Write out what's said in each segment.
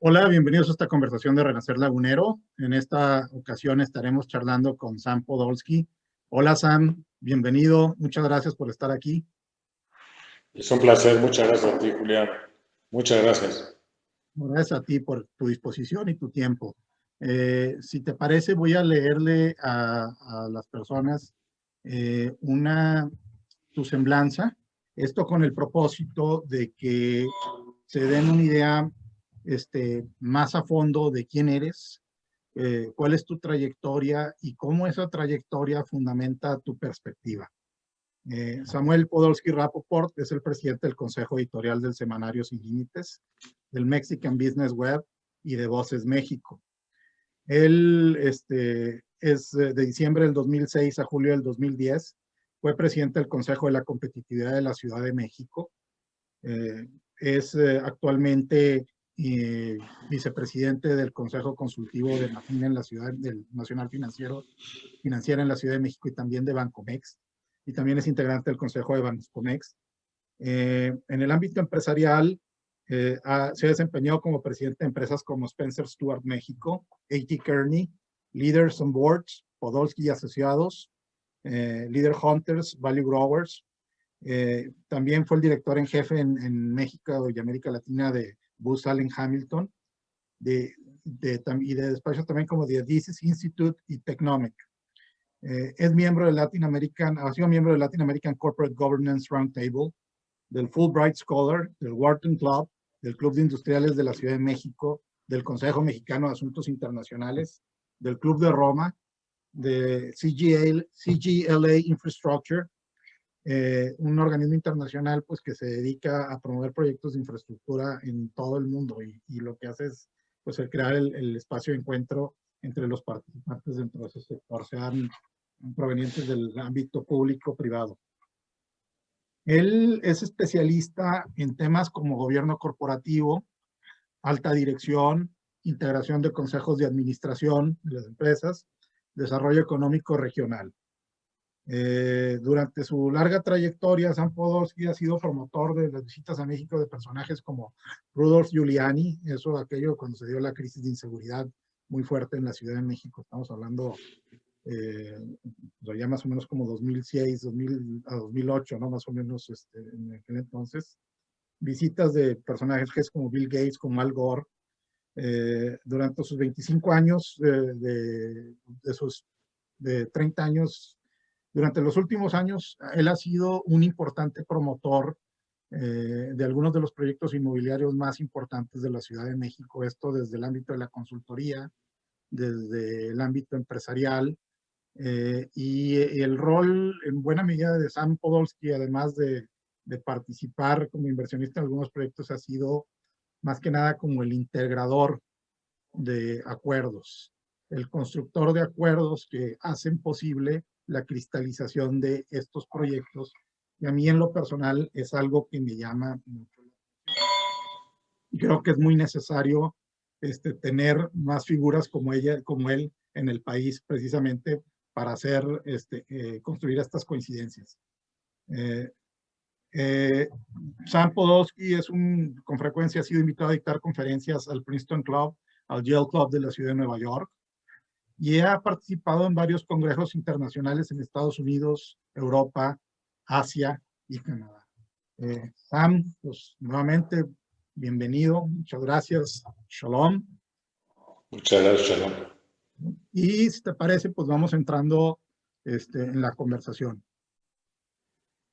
Hola, bienvenidos a esta conversación de Renacer Lagunero. En esta ocasión estaremos charlando con Sam Podolsky. Hola Sam, bienvenido. Muchas gracias por estar aquí. Es un placer. Muchas gracias a ti, Julián. Muchas gracias. Gracias a ti por tu disposición y tu tiempo. Si te parece, voy a leerle a las personas tu semblanza. Esto con el propósito de que se den una idea más a fondo de quién eres, cuál es tu trayectoria y cómo esa trayectoria fundamenta tu perspectiva. Samuel Podolsky Rapoport es el presidente del Consejo Editorial del Semanario Sin Límites, del Mexican Business Web y de Voces México. Él es de diciembre del 2006 a julio del 2010, fue presidente del Consejo de la Competitividad de la Ciudad de México. Es actualmente vicepresidente del Consejo Consultivo de Nafina en la ciudad, del Nacional Financiera en la Ciudad de México y también de Bancomex, y también es integrante del Consejo de Bancomex. En el ámbito empresarial, se ha desempeñado como presidente de empresas como Spencer Stuart México, A.T. Kearney, Leaders on Boards, Podolsky y Asociados, Leader Hunters, Value Growers. También fue el director en jefe en México y América Latina de Booz Allen Hamilton, y de despachos también como The Thesis Institute y Technomic. Es miembro del ha sido miembro del Latin American Corporate Governance Roundtable, del Fulbright Scholar, del Wharton Club, del Club de Industriales de la Ciudad de México, del Consejo Mexicano de Asuntos Internacionales, del Club de Roma, de CGLA Infrastructure, un organismo internacional pues, que se dedica a promover proyectos de infraestructura en todo el mundo y lo que hace es pues, el crear el espacio de encuentro entre los participantes dentro de ese sector, sean provenientes del ámbito público-privado. Él es especialista en temas como gobierno corporativo, alta dirección, integración de consejos de administración de las empresas, desarrollo económico regional. Durante su larga trayectoria, Sam Podolsky ha sido promotor de las visitas a México de personajes como Rudolph Giuliani, aquello cuando se dio la crisis de inseguridad muy fuerte en la Ciudad de México. Estamos hablando ya más o menos como 2006 a 2008, ¿no? Más o menos en aquel entonces. Visitas de personajes como Bill Gates, como Al Gore. Durante sus 25 años, de 30 años, durante los últimos años, él ha sido un importante promotor de algunos de los proyectos inmobiliarios más importantes de la Ciudad de México, esto desde el ámbito de la consultoría, desde el ámbito empresarial, y el rol en buena medida de Sam Podolsky, además de participar como inversionista en algunos proyectos, ha sido más que nada como el integrador de acuerdos, el constructor de acuerdos que hacen posible la cristalización de estos proyectos. Y a mí en lo personal es algo que me llama mucho. Creo que es muy necesario tener más figuras como él en el país, precisamente para hacer, construir estas coincidencias. Sam Podolsky con frecuencia ha sido invitado a dictar conferencias al Princeton Club, al Yale Club de la Ciudad de Nueva York, y ha participado en varios congresos internacionales en Estados Unidos, Europa, Asia y Canadá. Sam, pues nuevamente, bienvenido, muchas gracias, shalom. Muchas gracias, shalom. Y si te parece, pues vamos entrando en la conversación.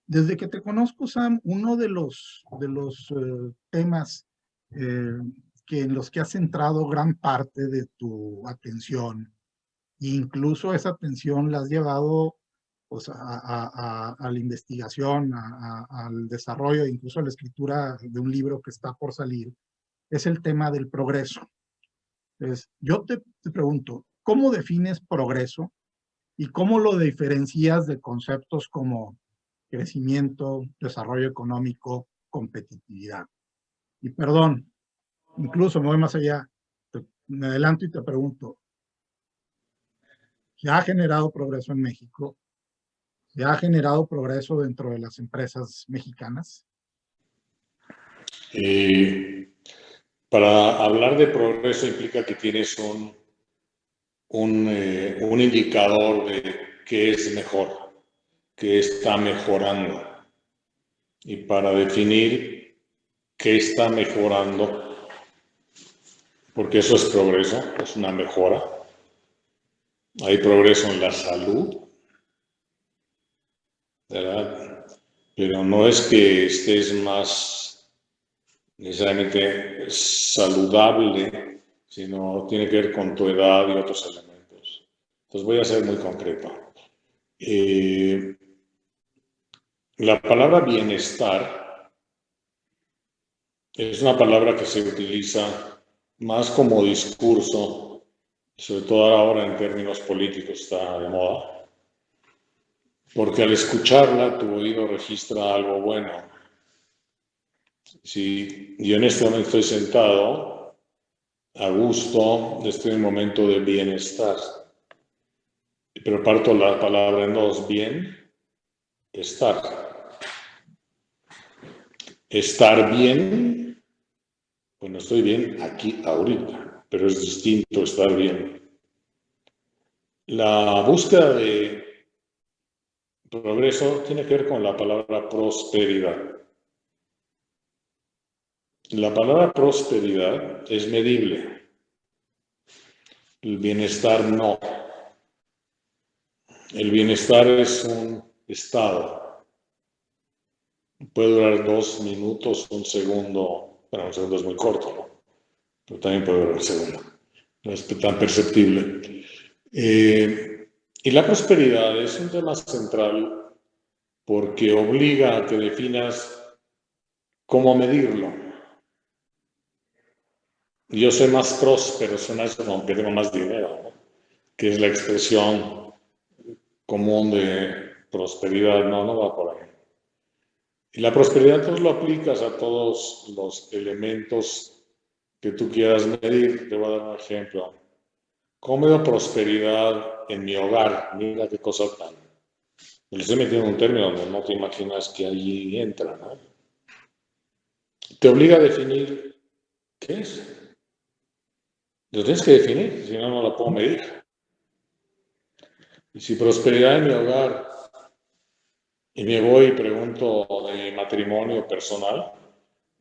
Desde que te conozco, Sam, uno de los temas en los que has centrado gran parte de tu atención, e incluso esa atención la has llevado pues, a la investigación, al desarrollo, incluso a la escritura de un libro que está por salir, es el tema del progreso. Entonces, yo te pregunto, ¿cómo defines progreso y cómo lo diferencias de conceptos como crecimiento, desarrollo económico, competitividad? Y perdón, incluso me voy más allá, me adelanto y te pregunto, ¿se ha generado progreso en México? ¿Se ha generado progreso dentro de las empresas mexicanas? Para hablar de progreso implica que tienes un indicador de qué es mejor, qué está mejorando. Y para definir qué está mejorando, porque eso es progreso, es una mejora. Hay progreso en la salud, ¿verdad? Pero no es que estés más necesariamente saludable, sino tiene que ver con tu edad y otros elementos. Entonces voy a ser muy concreto. La palabra bienestar es una palabra que se utiliza más como discurso, sobre todo ahora en términos políticos está de moda, porque al escucharla tu oído registra algo bueno. Si yo en este momento estoy sentado a gusto, estoy en un momento de bienestar, pero parto la palabra en dos: bien, estar. Estar bien, bueno, estoy bien aquí ahorita, pero es distinto estar bien. La búsqueda de progreso tiene que ver con la palabra prosperidad. La palabra prosperidad es medible. El bienestar no. El bienestar es un estado. Puede durar 2 minutos, un segundo. Bueno, un segundo es muy corto, ¿no? Pero también puede durar un segundo. No es tan perceptible. Y la prosperidad es un tema central porque obliga a que definas cómo medirlo. Yo soy más próspero, suena eso como que tengo más dinero, ¿no? Que es la expresión común de prosperidad. No, no va por ahí. Y la prosperidad entonces lo aplicas a todos los elementos que tú quieras medir. Te voy a dar un ejemplo. ¿Cómo veo prosperidad en mi hogar? Mira qué cosa tan... Le estoy metiendo un término donde no te imaginas que allí entra, ¿no? Te obliga a definir qué es. Lo tienes que definir, si no, no la puedo medir. Y si prosperidad en mi hogar, y me voy y pregunto de matrimonio personal,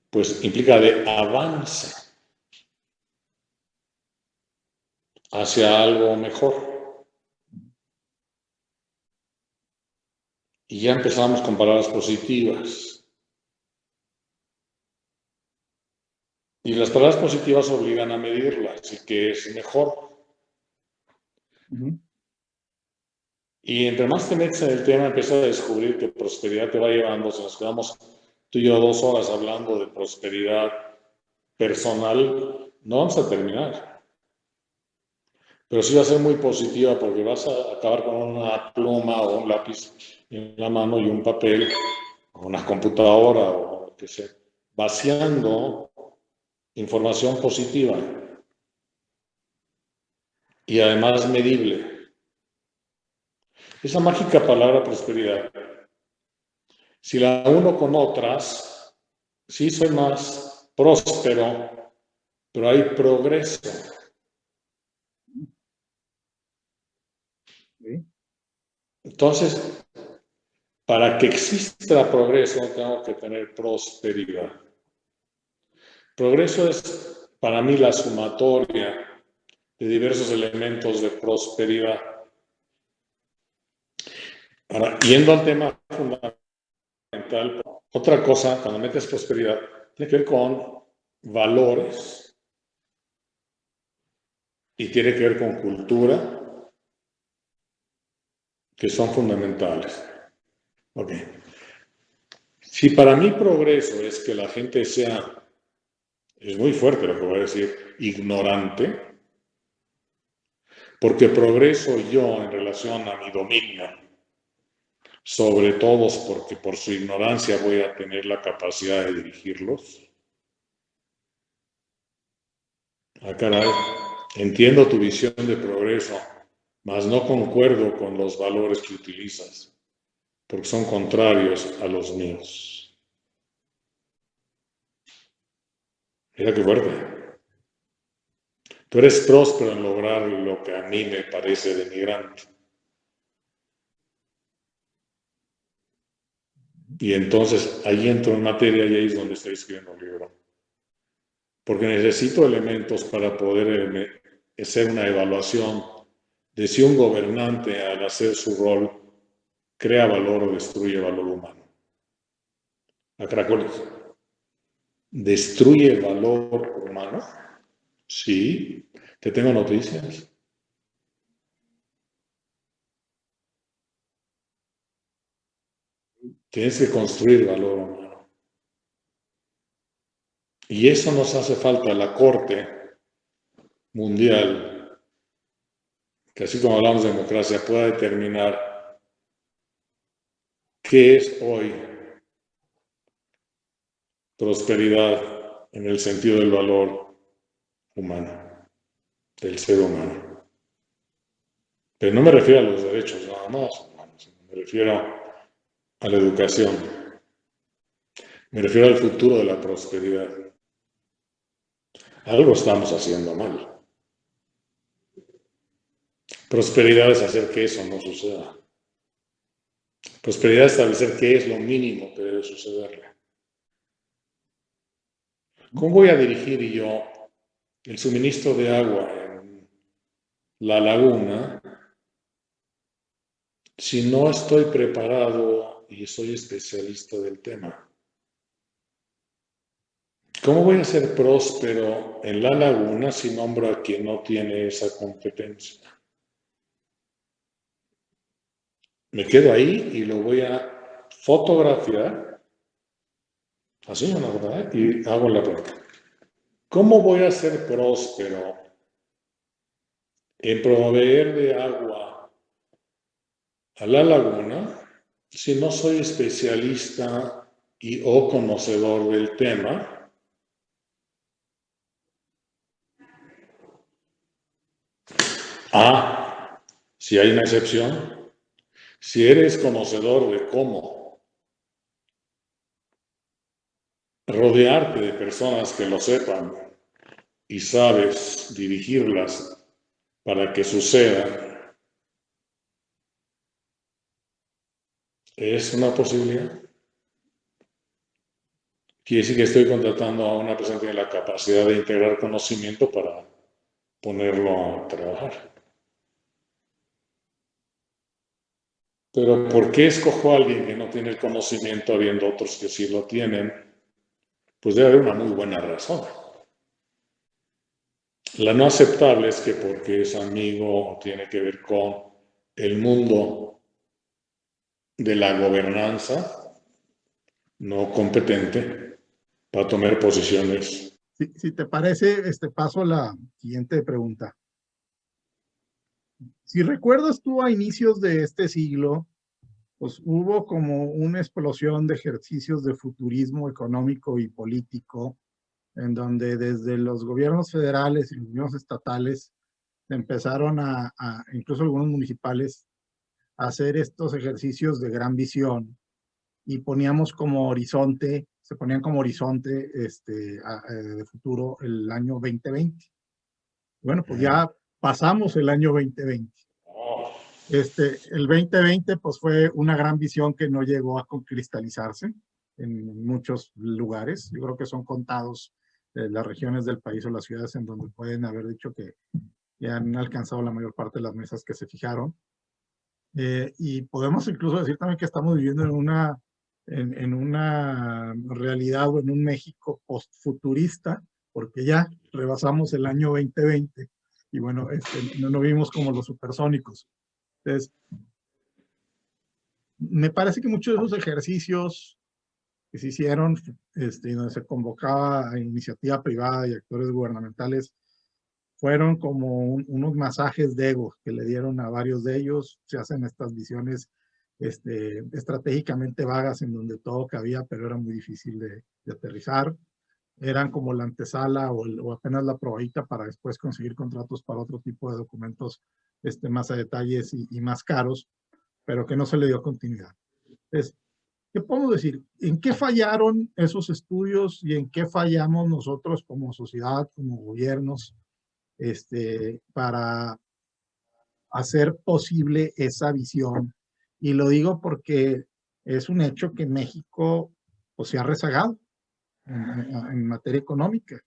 pues implica de avance hacia algo mejor. Y ya empezamos con palabras positivas. Y las palabras positivas obligan a medirlas y que es mejor. Y entre más te metes en el tema, empiezas a descubrir que prosperidad te va llevando. Si nos quedamos tú y yo 2 horas hablando de prosperidad personal, no vamos a terminar. Pero sí va a ser muy positiva porque vas a acabar con una pluma o un lápiz en la mano y un papel o una computadora o lo que sea, vaciando información positiva y además medible. Esa mágica palabra prosperidad, si la uno con otras, sí soy más próspero, pero hay progreso. Entonces, para que exista progreso, tengo que tener prosperidad. Progreso es para mí la sumatoria de diversos elementos de prosperidad. Ahora, yendo al tema fundamental, otra cosa, cuando metes prosperidad, tiene que ver con valores y tiene que ver con cultura, que son fundamentales. Ok. Si para mí progreso es que la gente sea, es muy fuerte lo que voy a decir, ignorante, porque progreso yo en relación a mi dominio sobre todos, porque por su ignorancia voy a tener la capacidad de dirigirlos. Ah, caray, entiendo tu visión de progreso, mas no concuerdo con los valores que utilizas, porque son contrarios a los míos. Mira qué fuerte. Tú eres próspero en lograr lo que a mí me parece denigrante. Y entonces ahí entro en materia y ahí es donde estoy escribiendo un libro. Porque necesito elementos para poder hacer una evaluación de si un gobernante al hacer su rol crea valor o destruye valor humano. ¿A caracoles? ¿Destruye valor humano? Sí, te tengo noticias. Tienes que construir valor humano. Y eso nos hace falta la Corte Mundial, que así como hablamos de democracia, pueda determinar qué es hoy prosperidad en el sentido del valor humano, del ser humano. Pero no me refiero a los derechos nada más, me refiero a la educación, me refiero al futuro de la prosperidad. Algo estamos haciendo mal. Prosperidad es hacer que eso no suceda. Prosperidad es establecer qué es lo mínimo que debe sucederle. ¿Cómo voy a dirigir yo el suministro de agua en la laguna si no estoy preparado y soy especialista del tema? ¿Cómo voy a ser próspero en la laguna si nombro a quien no tiene esa competencia? Me quedo ahí y lo voy a fotografiar, así una verdad, y hago la pregunta. ¿Cómo voy a ser próspero en proveer de agua a la laguna si no soy especialista y o conocedor del tema? Si hay una excepción, si eres conocedor de cómo rodearte de personas que lo sepan y sabes dirigirlas para que suceda, ¿es una posibilidad? Quiere decir que estoy contratando a una persona que tiene la capacidad de integrar conocimiento para ponerlo a trabajar. Pero ¿por qué escojo a alguien que no tiene el conocimiento habiendo otros que sí lo tienen? Pues debe haber una muy buena razón. La no aceptable es que porque es amigo o tiene que ver con el mundo de la gobernanza no competente para tomar posiciones. Si te parece, paso a la siguiente pregunta. Si recuerdas tú a inicios de este siglo, pues hubo como una explosión de ejercicios de futurismo económico y político, en donde desde los gobiernos federales y los gobiernos estatales empezaron incluso algunos municipales, a hacer estos ejercicios de gran visión y poníamos como horizonte, se ponían como horizonte de futuro el año 2020. Bueno, pues ya pasamos el año 2020. El 2020 pues fue una gran visión que no llegó a cristalizarse en muchos lugares. Yo creo que son contados las regiones del país o las ciudades en donde pueden haber dicho que ya han alcanzado la mayor parte de las mesas que se fijaron. Y podemos incluso decir también que estamos viviendo en una realidad o en un México post-futurista, porque ya rebasamos el año 2020 y bueno, no vimos como los supersónicos. Entonces, me parece que muchos de esos ejercicios que se hicieron, donde se convocaba a iniciativa privada y actores gubernamentales, fueron como unos masajes de ego que le dieron a varios de ellos. Se hacen estas visiones estratégicamente vagas en donde todo cabía, pero era muy difícil de aterrizar. Eran como la antesala o apenas la probadita para después conseguir contratos para otro tipo de documentos más a detalles y más caros, pero que no se le dio continuidad. Entonces, ¿qué podemos decir? ¿En qué fallaron esos estudios y en qué fallamos nosotros como sociedad, como gobiernos, para hacer posible esa visión. Y lo digo porque es un hecho que México pues, se ha rezagado en materia económica.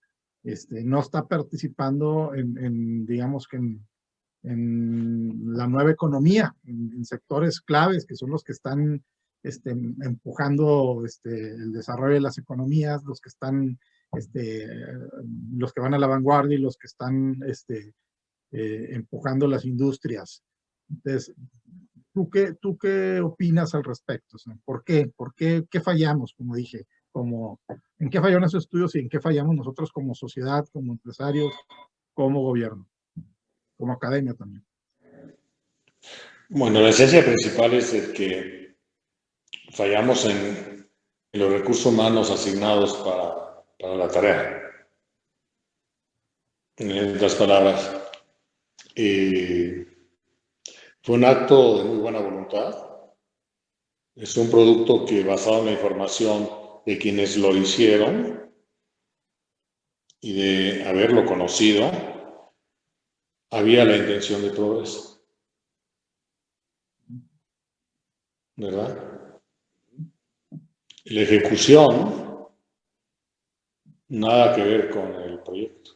No está participando digamos que en la nueva economía, en sectores claves que son los que están empujando el desarrollo de las economías, los que están, los que van a la vanguardia y los que están empujando las industrias. Entonces, ¿tú qué opinas al respecto? O sea, ¿por qué? ¿Qué fallamos? Como dije, ¿en qué fallaron esos estudios y en qué fallamos nosotros como sociedad, como empresarios, como gobierno, como academia también? Bueno, la esencia principal es el que fallamos en los recursos humanos asignados para la tarea. En otras palabras, fue un acto de muy buena voluntad. Es un producto que, basado en la información de quienes lo hicieron y de haberlo conocido, había la intención de progreso. ¿Verdad? La ejecución, nada que ver con el proyecto.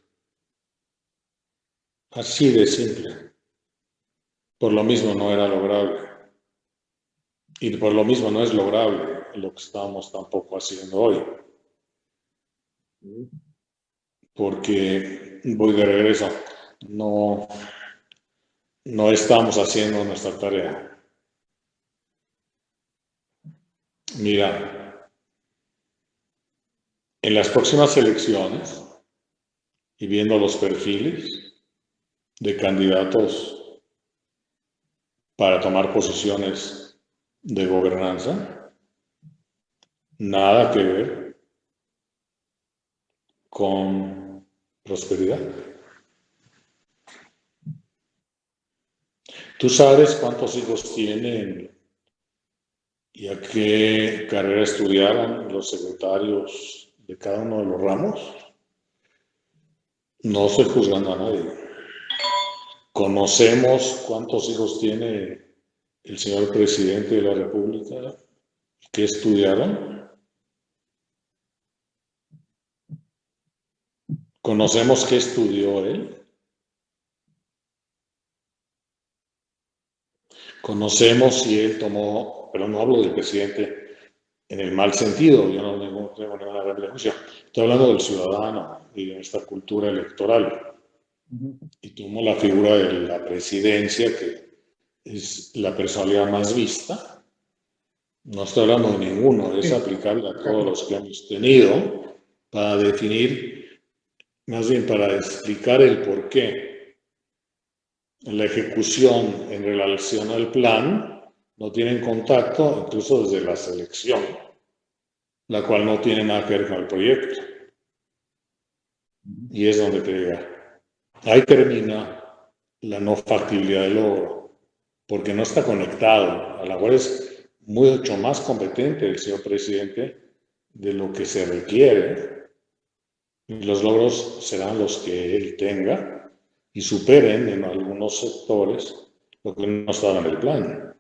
Así de simple. Por lo mismo no era lograble. Y por lo mismo no es lograble lo que estamos tampoco haciendo hoy. Porque, voy de regreso, no estamos haciendo nuestra tarea. Mira, en las próximas elecciones, y viendo los perfiles de candidatos para tomar posiciones de gobernanza, nada que ver con prosperidad. ¿Tú sabes cuántos hijos tienen y a qué carrera estudiaron los secretarios de cada uno de los ramos? No estoy juzgando a nadie. ¿Conocemos cuántos hijos tiene el señor presidente de la República? ¿Qué estudiaron? ¿Conocemos qué estudió él? Conocemos si él tomó, pero no hablo del presidente en el mal sentido, yo no tengo ninguna referencia. Estoy hablando del ciudadano y de nuestra cultura electoral. Y tomo la figura de la presidencia, que es la personalidad más vista. No estoy hablando de ninguno, es aplicable a todos los que hemos tenido para definir, más bien para explicar el porqué. La ejecución en relación al plan no tienen contacto incluso desde la selección, la cual no tiene nada que ver con el proyecto. Y es donde te diga, ahí termina la no factibilidad del logro, porque no está conectado. A la cual es mucho más competente el señor presidente de lo que se requiere. Y los logros serán los que él tenga y superen en algunos sectores lo que no estaba en el plan.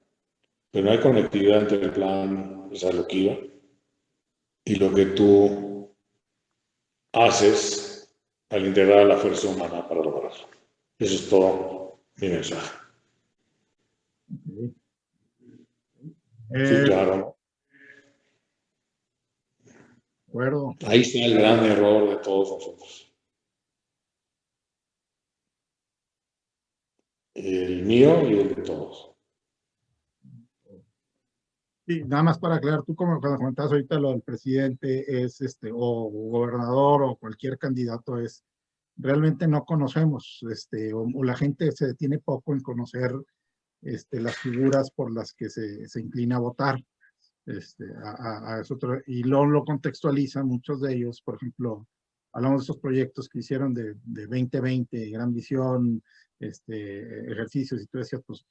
Pero no hay conectividad entre el plan, o sea, lo que iba, y lo que tú haces al integrar a la fuerza humana para lograrlo. Eso es todo mi mensaje. Sí, claro. Acuerdo. Ahí está el gran error de todos nosotros. El mío y el de todos. Sí, nada más para aclarar, tú como cuando comentabas ahorita lo del presidente es o gobernador o cualquier candidato es, realmente no conocemos, o la gente se detiene poco en conocer las figuras por las que se inclina a votar. Y lo contextualizan muchos de ellos, por ejemplo, hablamos de esos proyectos que hicieron de 2020, Gran Visión, ejercicios, y tú decías, pues,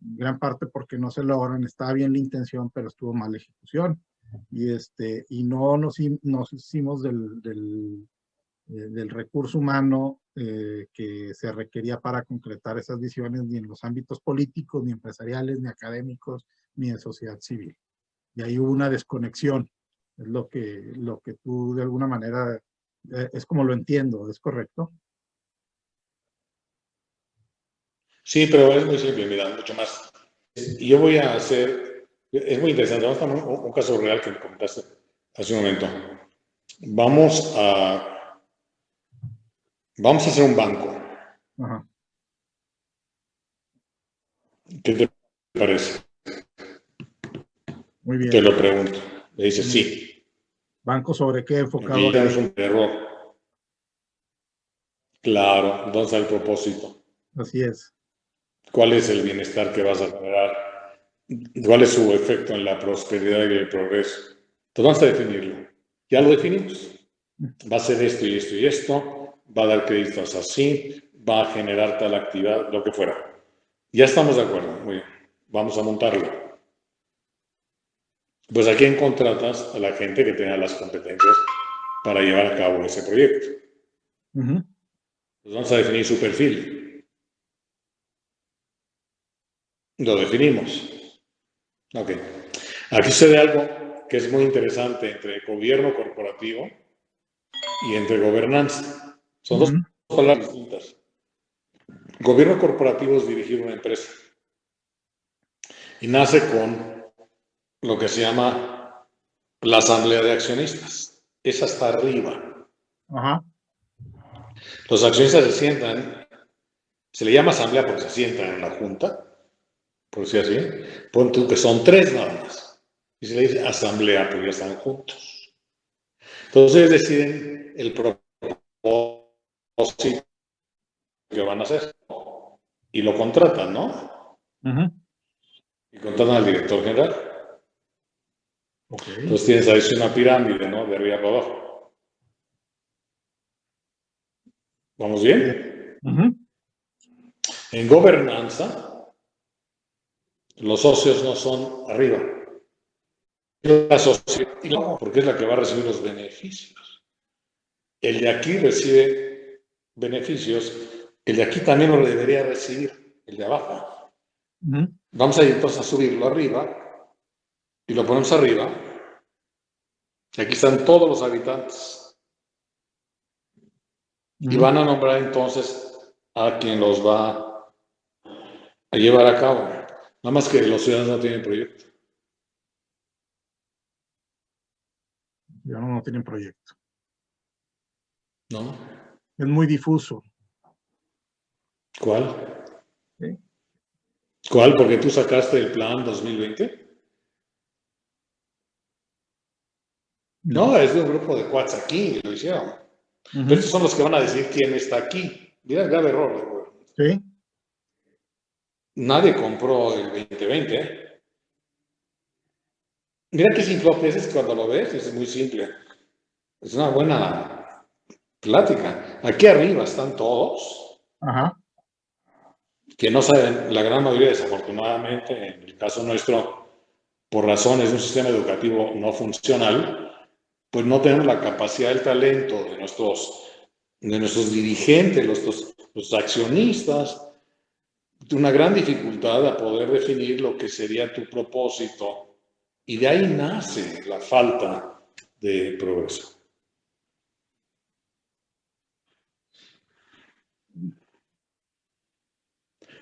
gran parte porque no se logran, estaba bien la intención, pero estuvo mal la ejecución, y no nos hicimos del recurso humano que se requería para concretar esas visiones, ni en los ámbitos políticos, ni empresariales, ni académicos, ni en sociedad civil. Y ahí hubo una desconexión. Es lo que tú de alguna manera, es como lo entiendo, ¿es correcto? Sí, pero es muy simple, mira, mucho más. Y yo voy a hacer, es muy interesante, vamos a tomar un caso real que me comentaste hace un momento. Vamos a hacer un banco. Ajá. ¿Qué te parece? Muy Te bien. lo pregunto. Le dices Muy bien. sí. ¿Banco sobre qué enfocado Aquí a tenemos qué? un error. Claro, ¿dónde está el propósito? Así es. ¿Cuál es el bienestar que vas a generar? ¿Cuál es su efecto en la prosperidad y el progreso? Entonces vamos a definirlo. Ya lo definimos. Va a ser esto y esto y esto, va a dar créditos así, va a generar tal actividad, lo que fuera. Ya estamos de acuerdo, muy bien. Vamos a montarlo. Pues a quién contratas, a la gente que tenga las competencias para llevar a cabo ese proyecto. Ujú. Pues vamos a definir su perfil. Lo definimos. Ok. Aquí sucede algo que es muy interesante entre gobierno corporativo y entre gobernanza. Son dos Ujú. palabras distintas. Gobierno corporativo es dirigir una empresa y nace con lo que se llama la asamblea de accionistas. Es hasta arriba. Ajá. Los accionistas se sientan, se le llama asamblea porque se sientan en la junta, por decir así. Pon tú que son 3 nada más. Y se le dice asamblea porque ya están juntos. Entonces deciden el propósito que van a hacer y lo contratan, ¿no? Ujú. Y contratan al director general. Ok. Entonces tienes ahí una pirámide, ¿no? De arriba para abajo. ¿Vamos Bien. bien? Ujú. En gobernanza, los socios no son arriba. La sociedad, porque es la que va a recibir los beneficios. El de aquí recibe beneficios, el de aquí también lo debería recibir, el de abajo. Ujú. Vamos a ir entonces a subirlo arriba y lo ponemos arriba. Aquí están todos los habitantes y Ujú. van a nombrar entonces a quien los va a llevar a cabo. Nada más que los ciudadanos no tienen proyecto, Ya no tienen proyecto. ¿no? Es muy difuso. ¿Cuál? ¿Sí? ¿Cuál? Porque tú sacaste el plan 2020. No. No, es de un grupo de cuates aquí, lo hicieron. Pero Ujú. estos son los que van a decir quién está aquí. Mira el grave error. Sí. Nadie compró el 2020. Mira qué simple es cuando lo ves, es muy simple. Es una buena plática. Aquí arriba están todos, Ajá. que no saben, la gran mayoría desafortunadamente, en el caso nuestro, por razones de un sistema educativo no funcional, pues no tenemos la capacidad, el talento de nuestros dirigentes, los accionistas, una gran dificultad a poder definir lo que sería tu propósito. Y de ahí nace la falta de progreso.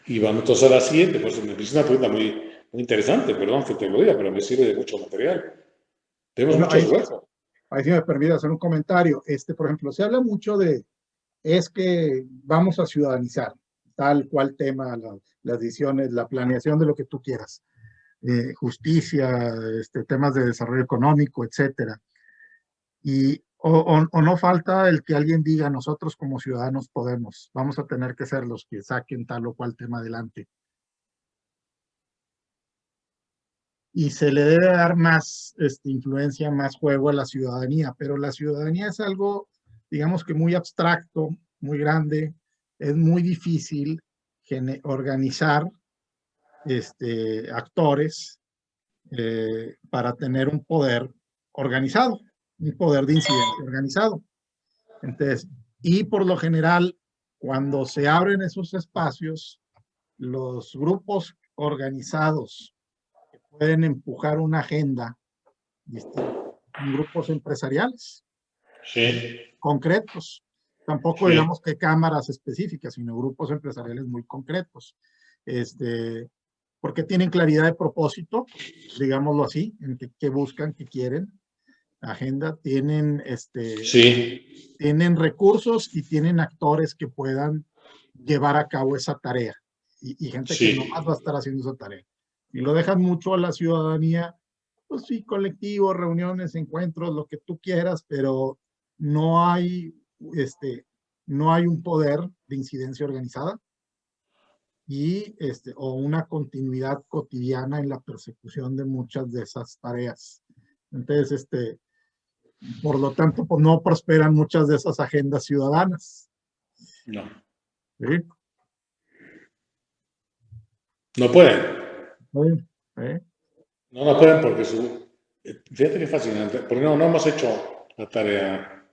Y vamos entonces a la siguiente, pues me hizo una pregunta muy interesante, perdón que te lo diga, pero me sirve de mucho material. Tenemos Bueno, muchos huecos. ahí sí me permite hacer un comentario. Por ejemplo, se habla mucho es que vamos a ciudadanizar tal cual tema, las decisiones, la planeación de lo que tú quieras, justicia, temas de desarrollo económico, etcétera. O no falta el que alguien diga, nosotros como ciudadanos podemos, vamos a tener que ser los que saquen tal o cual tema adelante. Y se le debe dar más influencia, más juego a la ciudadanía, pero la ciudadanía es algo, digamos que muy abstracto, muy grande, es muy difícil organizar actores para tener un poder organizado, un poder de incidencia organizado. Entonces, y por lo general, cuando se abren esos espacios, los grupos organizados que pueden empujar una agenda distinta son grupos empresariales Sí, concretos. Tampoco sí, digamos que cámaras específicas, sino grupos empresariales muy concretos. Porque tienen claridad de propósito, digámoslo así, en qué buscan, qué quieren, agenda, sí, tienen recursos y tienen actores que puedan llevar a cabo esa tarea y gente que nomás va a sí. estar haciendo esa tarea. Y lo dejan mucho a la ciudadanía, pues sí, colectivos, reuniones, encuentros, lo que tú quieras, pero no hay, no hay un poder de incidencia organizada y o una continuidad cotidiana en la persecución de muchas de esas tareas. Entonces, por lo tanto, pues no prosperan muchas de esas agendas ciudadanas. No, ¿Sí? no pueden. Bien, ¿eh? No, no pueden porque fíjate qué fascinante. Porque no hemos hecho la tarea,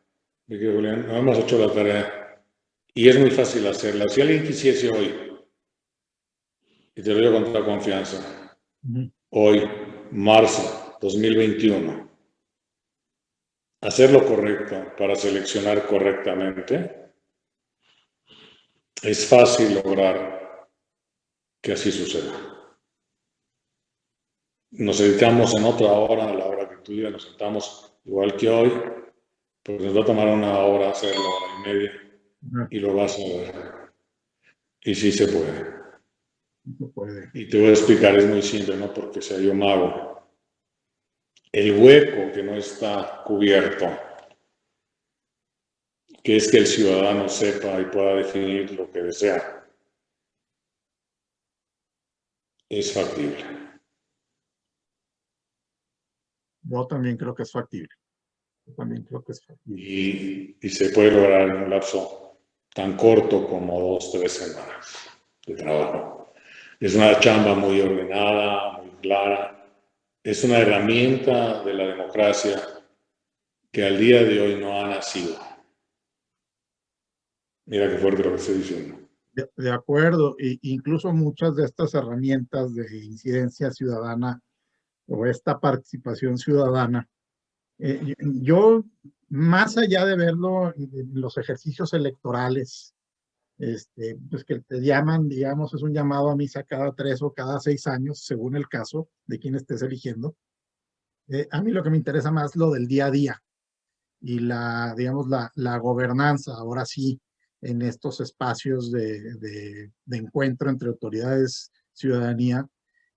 mi querido Julián, no hemos hecho la tarea. Y es muy fácil hacerla. Si alguien quisiese hoy, y te lo digo con toda confianza, Ujú. hoy, marzo 2021, hacer lo correcto para seleccionar correctamente, es fácil lograr que así suceda. Nos dedicamos en otra hora, a la hora que tú digas, nos sentamos igual que hoy, pues nos va a tomar una hora hacerlo, hora y media, No, y lo vas a ver. Y sí se puede. no se puede. Y te voy a explicar, es muy simple, no porque sea yo mago. El hueco que no está cubierto, que es que el ciudadano sepa y pueda definir lo que desea, es factible. Yo también creo que es factible. Yo también creo que es factible. Y se puede lograr en un lapso tan corto como 2, 3 semanas de trabajo. Es una chamba muy ordenada, muy clara. Es una herramienta de la democracia que al día de hoy no ha nacido. Mira qué fuerte lo que estoy diciendo. De acuerdo, incluso muchas de estas herramientas de incidencia ciudadana o esta participación ciudadana, yo, más allá de verlo en los ejercicios electorales, pues que te llaman, digamos, es un llamado a misa cada 3 o cada 6 años, según el caso de quien estés eligiendo. A mí lo que me interesa más es lo del día a día y digamos, la gobernanza, ahora sí, en estos espacios de encuentro entre autoridades, ciudadanía,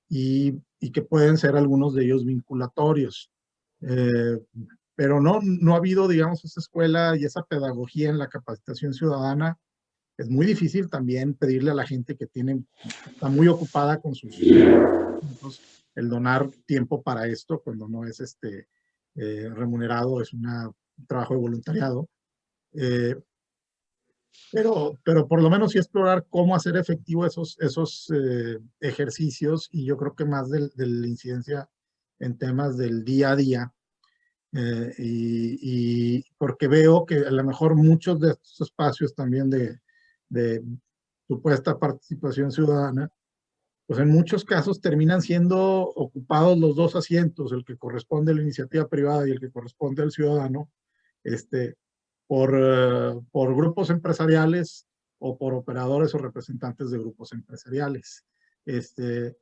y que pueden ser algunos de ellos vinculatorios. Eh, pero no ha habido, digamos, esa escuela y esa pedagogía en la capacitación ciudadana. Es muy difícil también pedirle a la gente que está muy ocupada con sus asuntos, el donar tiempo para esto cuando no es remunerado, es un trabajo de voluntariado. Eh, pero por lo menos sí explorar cómo hacer efectivo esos ejercicios y yo creo que más de la incidencia en temas del día a día. Y porque veo que a lo mejor muchos de estos espacios también de supuesta participación ciudadana, pues en muchos casos terminan siendo ocupados los dos asientos, el que corresponde a la iniciativa privada y el que corresponde al ciudadano, este, por grupos empresariales o por operadores o representantes de grupos empresariales. Este,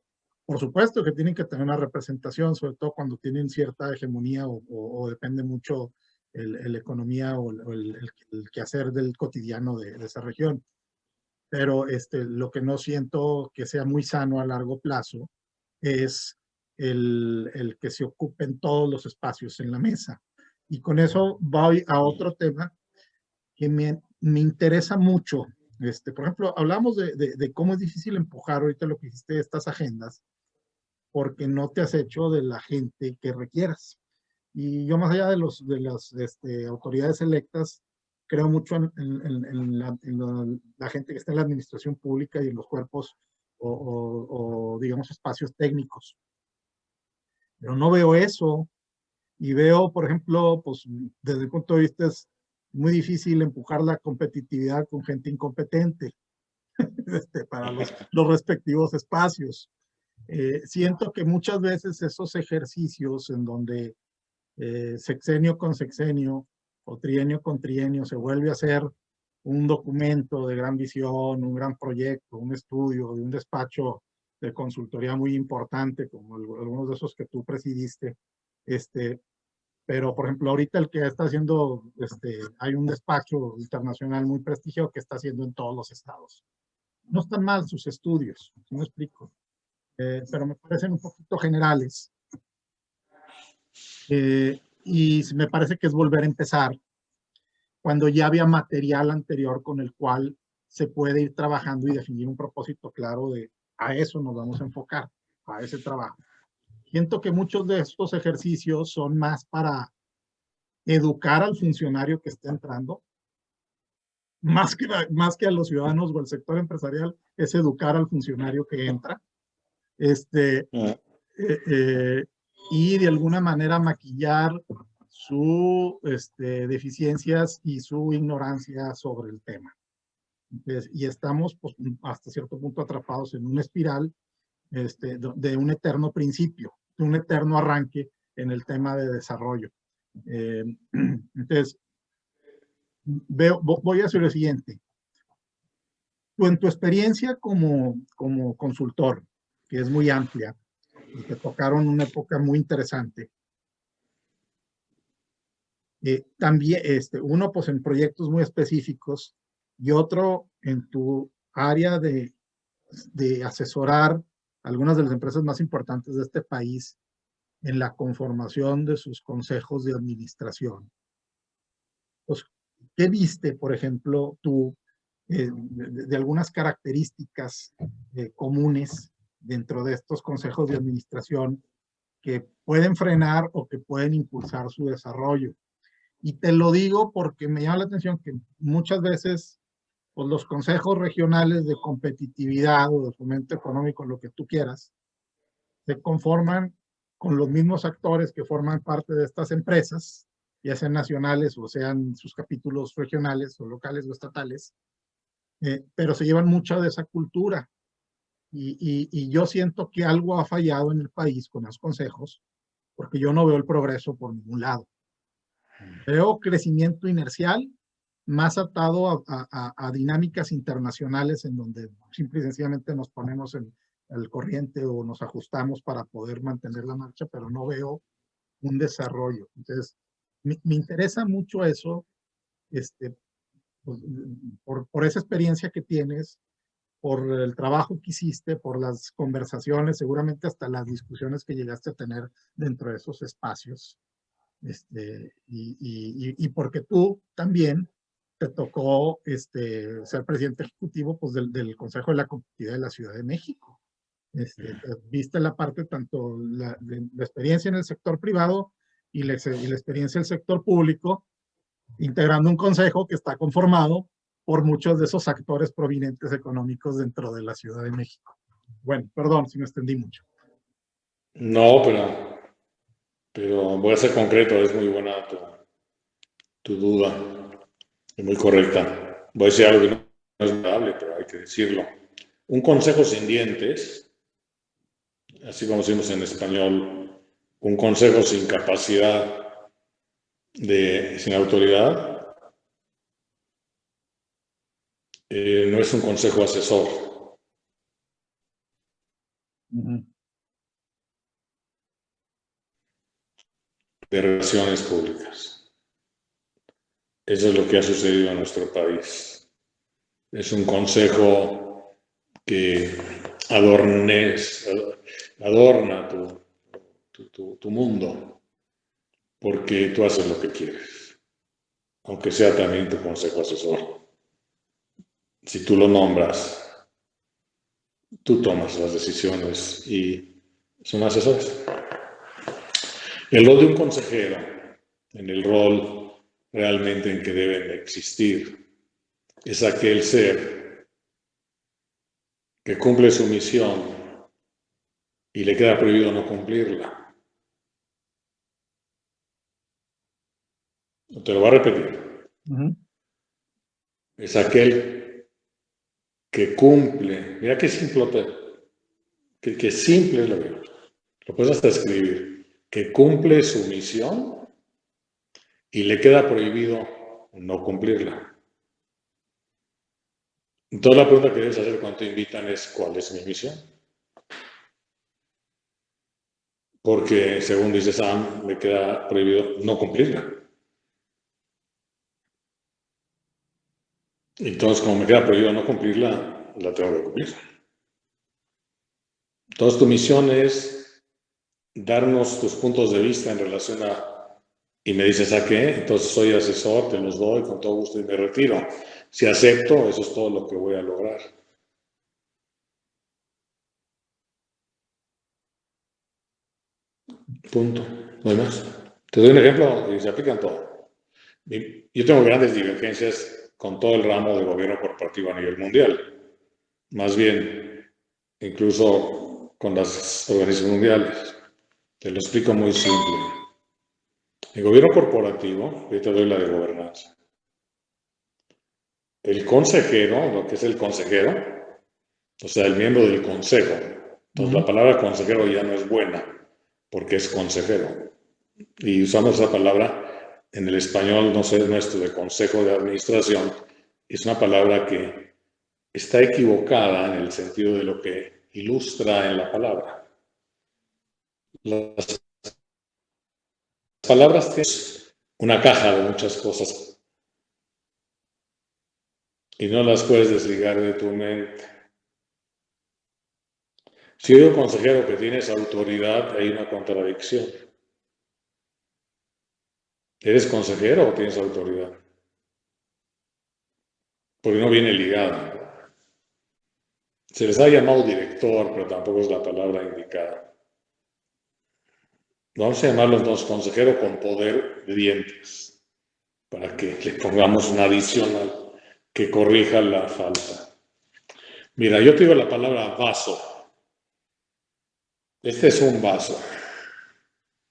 por supuesto que tienen que tener una representación, sobre todo cuando tienen cierta hegemonía o depende mucho la economía o el quehacer del cotidiano de esa región. Pero lo que no siento que sea muy sano a largo plazo es el que se ocupen todos los espacios en la mesa. Y con eso voy a otro tema que me interesa mucho. Por ejemplo, hablamos de cómo es difícil empujar ahorita lo que hiciste de estas agendas, porque no te has hecho de la gente que requieras. Y yo más allá de las autoridades electas, creo mucho en la gente que está en la administración pública y en los cuerpos o digamos, espacios técnicos. Pero no veo eso y veo, por ejemplo, pues desde el punto de vista muy difícil empujar la competitividad con gente incompetente para los respectivos espacios. Siento que muchas veces esos ejercicios en donde sexenio con sexenio o trienio con trienio se vuelve a hacer un documento de gran visión, un gran proyecto, un estudio de un despacho de consultoría muy importante, como algunos de esos que tú presidiste, pero por ejemplo ahorita el que está haciendo, hay un despacho internacional muy prestigioso que está haciendo en todos los estados. No están mal sus estudios, ¿sí me explico? Pero me parecen un poquito generales. Y me parece que es volver a empezar cuando ya había material anterior con el cual se puede ir trabajando y definir un propósito claro de a eso nos vamos a enfocar, a ese trabajo. Siento que muchos de estos ejercicios son más para educar al funcionario que está entrando, más que a los ciudadanos o al sector empresarial, es educar al funcionario que entra. Y de alguna manera maquillar sus deficiencias y su ignorancia sobre el tema. Entonces, y estamos pues, hasta cierto punto atrapados en una espiral de un eterno principio, de un eterno arranque en el tema de desarrollo. Entonces, voy a hacer lo siguiente. Tú, en tu experiencia como consultor, que es muy amplia, y te tocaron una época muy interesante, también, uno pues en proyectos muy específicos y otro en tu área de asesorar algunas de las empresas más importantes de este país en la conformación de sus consejos de administración. Pues, ¿qué viste, por ejemplo, tú de algunas características comunes dentro de estos consejos de administración que pueden frenar o que pueden impulsar su desarrollo? Y te lo digo porque me llama la atención que muchas veces pues, los consejos regionales de competitividad o de fomento económico, lo que tú quieras, se conforman con los mismos actores que forman parte de estas empresas, ya sean nacionales o sean sus capítulos regionales o locales o estatales, pero se llevan mucha de esa cultura. Y yo siento que algo ha fallado en el país con los consejos, porque yo no veo el progreso por ningún lado. Veo crecimiento inercial, más atado a dinámicas internacionales en donde simple y sencillamente nos ponemos en el corriente o nos ajustamos para poder mantener la marcha, pero no veo un desarrollo. Entonces, me interesa mucho eso, pues, por esa experiencia que tienes, por el trabajo que hiciste, por las conversaciones, seguramente hasta las discusiones que llegaste a tener dentro de esos espacios. Y porque tú también te tocó ser presidente ejecutivo pues, del Consejo de la Competitividad de la Ciudad de México. Viste la parte tanto la experiencia en el sector privado y la experiencia del sector público, integrando un consejo que está conformado por muchos de esos actores provenientes económicos dentro de la Ciudad de México. Bueno, perdón si me extendí mucho. No, pero voy a ser concreto, es muy buena tu duda, es muy correcta. Voy a decir algo que no es verdadero, pero hay que decirlo. Un consejo sin dientes, así como decimos en español, un consejo sin capacidad, sin autoridad, no es un consejo asesor. De relaciones públicas. Eso es lo que ha sucedido en nuestro país. Es un consejo que adorna tu mundo, porque tú haces lo que quieres, aunque sea también tu consejo asesor. Si tú lo nombras, tú tomas las decisiones y son asesores. El rol de un consejero, en el rol realmente en que deben existir, es aquel ser que cumple su misión y le queda prohibido no cumplirla. Te lo voy a repetir. Es aquel que cumple. Mira qué simple, que simple es lo que lo puedes hasta escribir. Que cumple su misión y le queda prohibido no cumplirla. Entonces la pregunta que debes hacer cuando te invitan es ¿cuál es mi misión? Porque según dice Sam, me queda prohibido no cumplirla. Entonces, como me queda prohibido no cumplirla, la tengo que cumplir. Entonces, tu misión es darnos tus puntos de vista en relación a... Y me dices, ¿a qué? Entonces, soy asesor, te los doy con todo gusto y me retiro. Si acepto, eso es todo lo que voy a lograr. Punto. No hay más. Te doy un ejemplo y se aplica en todo. Yo tengo grandes divergencias con todo el ramo de gobierno corporativo a nivel mundial. Más bien, incluso con los organismos mundiales. Te lo explico muy simple. El gobierno corporativo, ahorita doy la de gobernanza. El consejero, lo que es el consejero, o sea, el miembro del consejo. Entonces, la palabra consejero ya no es buena, porque es consejero. Y usamos esa palabra en el español, no sé, nuestro, de consejo de administración. Es una palabra que está equivocada en el sentido de lo que ilustra en la palabra. Las palabras tienen una caja de muchas cosas y no las puedes desligar de tu mente. Si yo digo consejero que tienes autoridad, hay una contradicción. ¿Eres consejero o tienes autoridad? Porque no viene ligado. Se les ha llamado director, pero tampoco es la palabra indicada. Vamos a llamarlos dos consejeros con poder de dientes, para que le pongamos una adicional que corrija la falta. Mira, yo te digo la palabra vaso. Este es un vaso.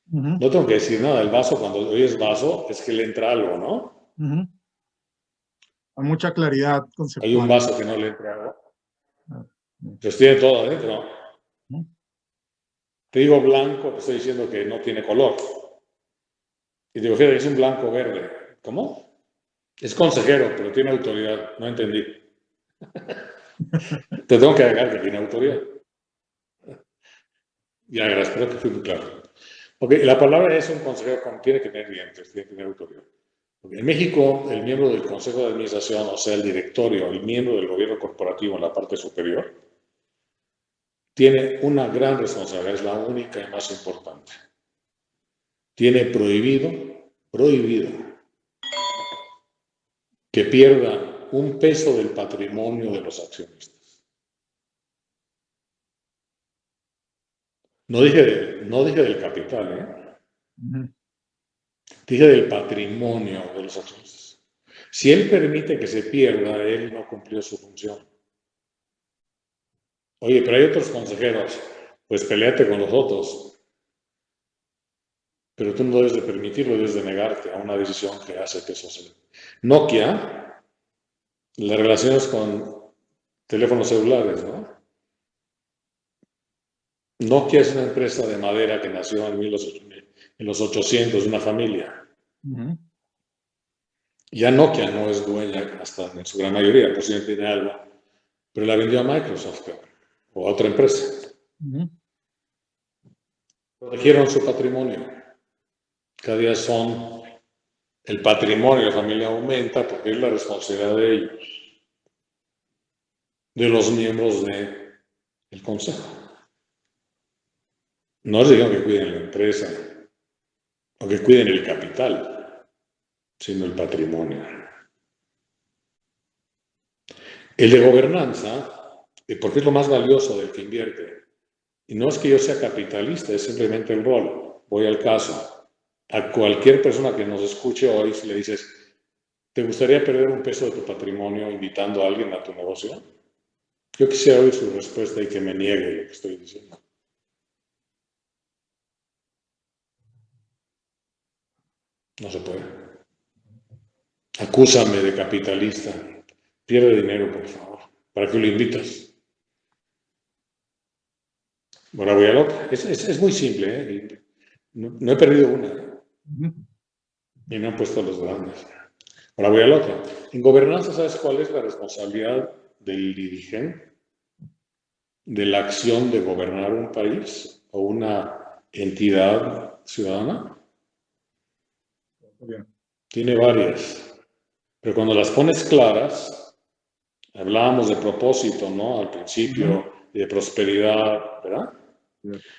No tengo que decir nada. El vaso, cuando oyes vaso, es que le entra algo, ¿no? Con mucha claridad Hay un conceptual. vaso que no le entra algo. Pues tiene todo adentro. Te digo blanco, te estoy diciendo que no tiene color. Y digo, fíjate, es un blanco verde. ¿Cómo? Es consejero, pero tiene autoridad. No entendí. Te tengo que agregar que tiene autoridad. Ya, gracias, creo que fui muy claro. Ok, la palabra es un consejero, tiene que tener dientes, tiene que tener autoridad. En México, el miembro del Consejo de Administración, o sea, el directorio, el miembro del gobierno corporativo en la parte superior, tiene una gran responsabilidad, es la única y más importante. Tiene prohibido que pierda un peso del patrimonio de los accionistas. No dije del capital, ¿eh? Dije del patrimonio de los accionistas. Si él permite que se pierda, él no cumplió su función. Oye, pero hay otros consejeros, pues peleate con los otros. Pero tú no debes de permitirlo, debes de negarte a una decisión que hace que eso se... Nokia, las relaciones con teléfonos celulares, ¿no? Nokia es una empresa de madera que nació en los 800 de una familia. Ya Nokia no es dueña, hasta en su gran mayoría, posiblemente tiene algo, pero la vendió a Microsoft o a otra empresa. Protegieron su patrimonio. Cada día son el patrimonio de la familia aumenta porque es la responsabilidad de ellos, de los miembros del consejo. No les digan que cuiden la empresa o que cuiden el capital, sino el patrimonio. El de gobernanza, porque es lo más valioso del que invierte. Y no es que yo sea capitalista, es simplemente el rol. Voy al caso. A cualquier persona que nos escuche hoy, si le dices, ¿te gustaría perder un peso de tu patrimonio invitando a alguien a tu negocio? Yo quisiera oír su respuesta y que me niegue lo que estoy diciendo. No se puede. Acúsame de capitalista. Pierde dinero, por favor. ¿Para qué lo invitas? Ahora voy a la otra. Es muy simple, ¿eh? No he perdido una. Y me han puesto los grandes. Ahora voy a la otra. En gobernanza, ¿sabes cuál es la responsabilidad del dirigente? De la acción de gobernar un país o una entidad ciudadana. Tiene varias. Pero cuando las pones claras, hablábamos de propósito, ¿no? Al principio, de prosperidad, ¿verdad?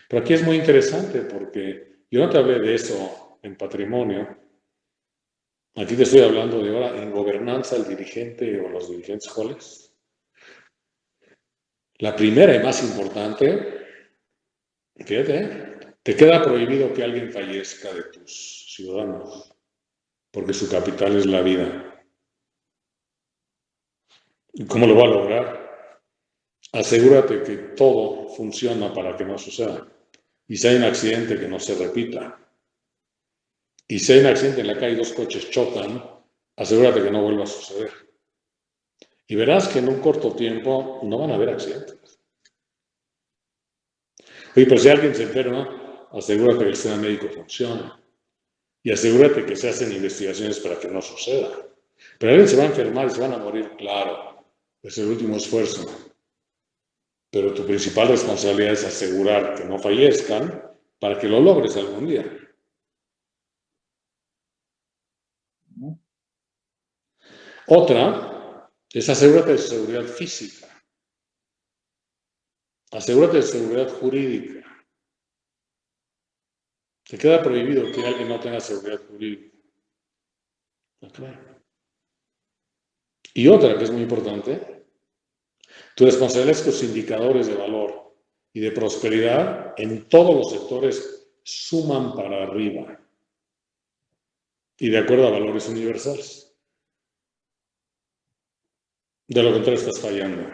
Pero aquí es muy interesante porque yo no te hablé de eso en patrimonio. Aquí te estoy hablando de ahora en gobernanza, el dirigente o los dirigentes, ¿cuáles? La primera y más importante, fíjate, te queda prohibido que alguien fallezca de tus ciudadanos, porque su capital es la vida. ¿Y cómo lo va a lograr? Asegúrate que todo funciona para que no suceda. Y si hay un accidente, que no se repita. Y si hay un accidente en la calle y dos coches chocan, asegúrate que no vuelva a suceder. Y verás que en un corto tiempo no van a haber accidentes. Oye, pero si alguien se enferma, asegúrate que el sistema médico funcione. Y asegúrate que se hacen investigaciones para que no suceda. Pero alguien se va a enfermar y se van a morir, claro. Es el último esfuerzo. Pero tu principal responsabilidad es asegurar que no fallezcan para que lo logres algún día. Otra es asegúrate de seguridad física. Asegúrate de seguridad jurídica. Te queda prohibido que alguien no tenga seguridad jurídica. Okay. Y otra que es muy importante, tu responsabilidad es que los indicadores de valor y de prosperidad en todos los sectores suman para arriba y de acuerdo a valores universales. De lo contrario estás fallando.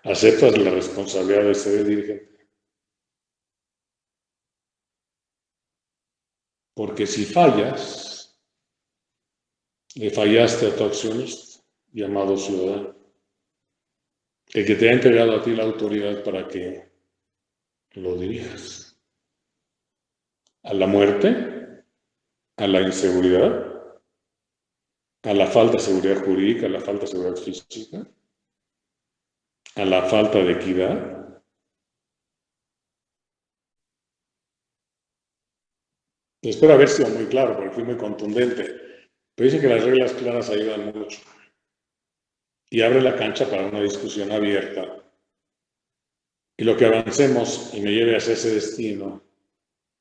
Aceptas la responsabilidad de ser dirigente. Porque si fallas, le fallaste a tu accionista, llamado ciudadano, el que te ha entregado a ti la autoridad para que lo dirijas. A la muerte, a la inseguridad, a la falta de seguridad jurídica, a la falta de seguridad física, a la falta de equidad. Espero haber sido muy claro, porque fui muy contundente. Pero dicen que las reglas claras ayudan mucho. Y abre la cancha para una discusión abierta. Y lo que avancemos y me lleve hacia ese destino,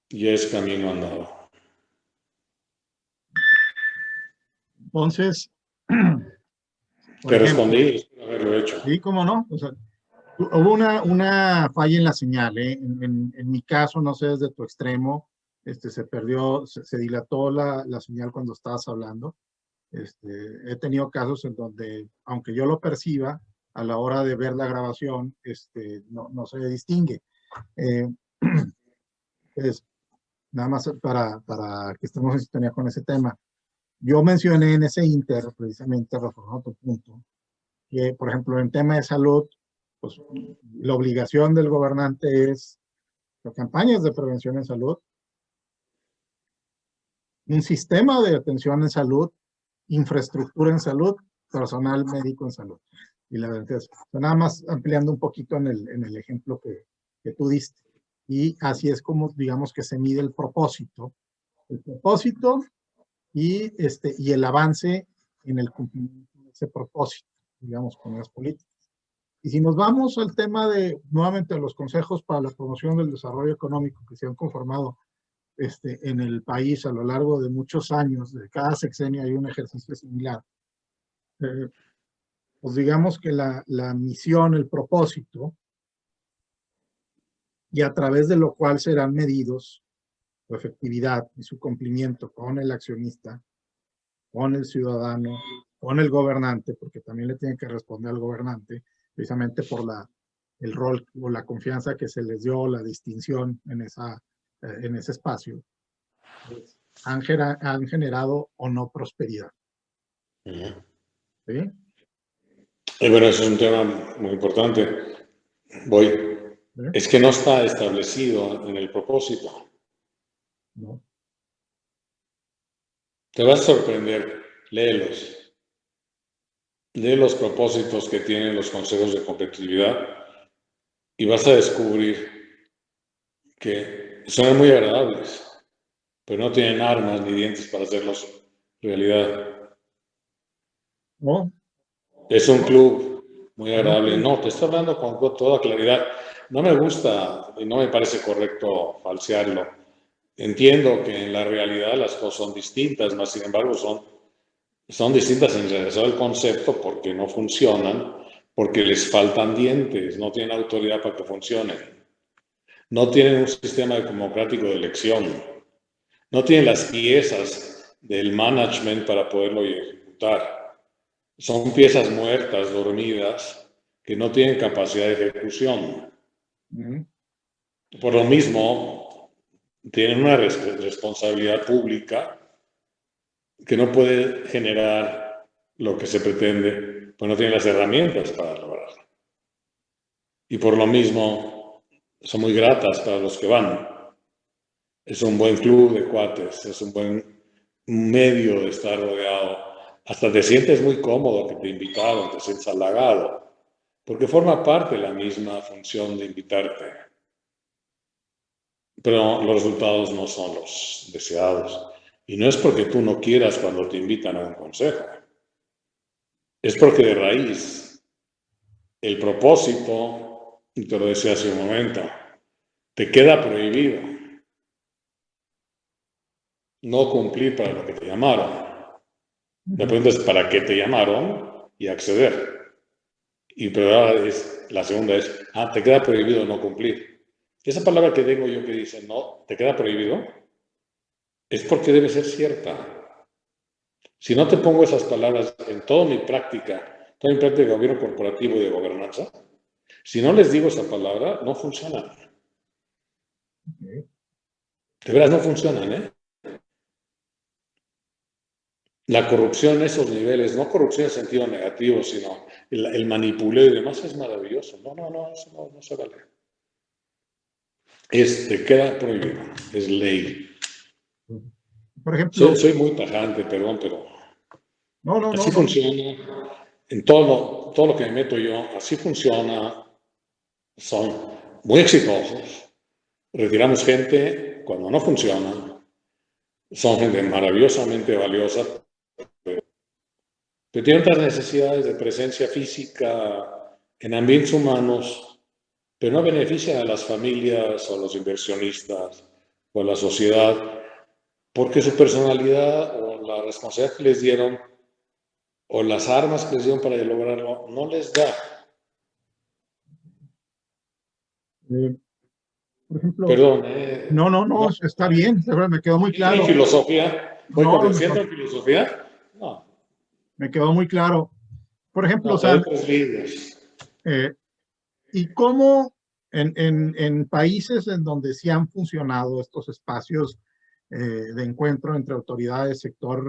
ya es camino andado. Entonces, Te respondí, espero haberlo hecho. Sí, cómo no. O sea, hubo una falla en la señal, ¿eh? En mi caso, no sé, desde tu extremo, se perdió, se dilató la señal cuando estabas hablando. He tenido casos en donde, aunque yo lo perciba, a la hora de ver la grabación, no se distingue. Pues, nada más para que estemos en sintonía con ese tema. Yo mencioné en ese inter, precisamente, reforzando tu punto, que, por ejemplo, en tema de salud, pues la obligación del gobernante es las campañas de prevención en salud, un sistema de atención en salud, infraestructura en salud, personal médico en salud. Y la verdad es, nada más ampliando un poquito en el ejemplo que tú diste. Y así es como, digamos, que se mide el propósito y el avance en el cumplimiento de ese propósito, digamos, con las políticas. Y si nos vamos al tema de, nuevamente, los consejos para la promoción del desarrollo económico que se han conformado en el país a lo largo de muchos años, de cada sexenio hay un ejercicio similar. Pues digamos que la misión, el propósito, y a través de lo cual serán medidos su efectividad y su cumplimiento con el accionista, con el ciudadano, con el gobernante, porque también le tienen que responder al gobernante, precisamente por el rol o la confianza que se les dio, la distinción en ese espacio. han generado o no prosperidad. ¿Sí? Bueno, eso es un tema muy importante. Voy. ¿Sí? Es que no está establecido en el propósito. No. Te vas a sorprender. Léelos. Lee los propósitos que tienen los consejos de competitividad y vas a descubrir que son muy agradables, pero no tienen armas ni dientes para hacerlos realidad. No. Es un club muy agradable. No. No, te estoy hablando con toda claridad. No me gusta y no me parece correcto falsearlo. Entiendo que en la realidad las cosas son distintas, mas sin embargo son distintas en regresar al concepto porque no funcionan, porque les faltan dientes, no tienen autoridad para que funcionen. No tienen un sistema democrático de elección. No tienen las piezas del management para poderlo ejecutar. Son piezas muertas, dormidas, que no tienen capacidad de ejecución. Por lo mismo, tienen una responsabilidad pública que no puede generar lo que se pretende, pues no tienen las herramientas para lograrlo. Y por lo mismo, son muy gratas para los que van. Es un buen club de cuates, es un buen medio de estar rodeado. Hasta te sientes muy cómodo que te invitaron, te sientes halagado, porque forma parte de la misma función de invitarte. Pero los resultados no son los deseados. Y no es porque tú no quieras cuando te invitan a un consejo. Es porque de raíz el propósito, y te lo decía hace un momento, te queda prohibido no cumplir para lo que te llamaron. La pregunta es ¿para qué te llamaron? Y acceder. Y pero ahora la segunda es, te queda prohibido no cumplir. Esa palabra que tengo yo que dice, no, te queda prohibido, es porque debe ser cierta. Si no te pongo esas palabras en toda mi práctica de gobierno corporativo y de gobernanza, si no les digo esa palabra, no funcionan. De veras no funcionan, ¿eh? La corrupción en esos niveles, no corrupción en sentido negativo, sino el manipuleo y demás es maravilloso. No, eso no se vale. Te queda prohibido, es ley. Por ejemplo, Soy muy tajante, perdón, pero no. así funciona. En todo lo que me meto yo, así funciona. Son muy exitosos. Retiramos gente cuando no funciona. Son gente maravillosamente valiosa, pero tienen otras necesidades de presencia física en ambientes humanos, pero no benefician a las familias o a los inversionistas o a la sociedad, porque su personalidad o la responsabilidad que les dieron o las armas que les dieron para lograrlo no les da. por ejemplo, Perdón. no, está bien, de verdad, me quedó muy claro. ¿En filosofía? ¿Voy No, convenciendo en filosofía? No. me quedó muy claro. Por ejemplo, No, Sam, ¿y cómo en países en donde sí han funcionado estos espacios de encuentro entre autoridades, sector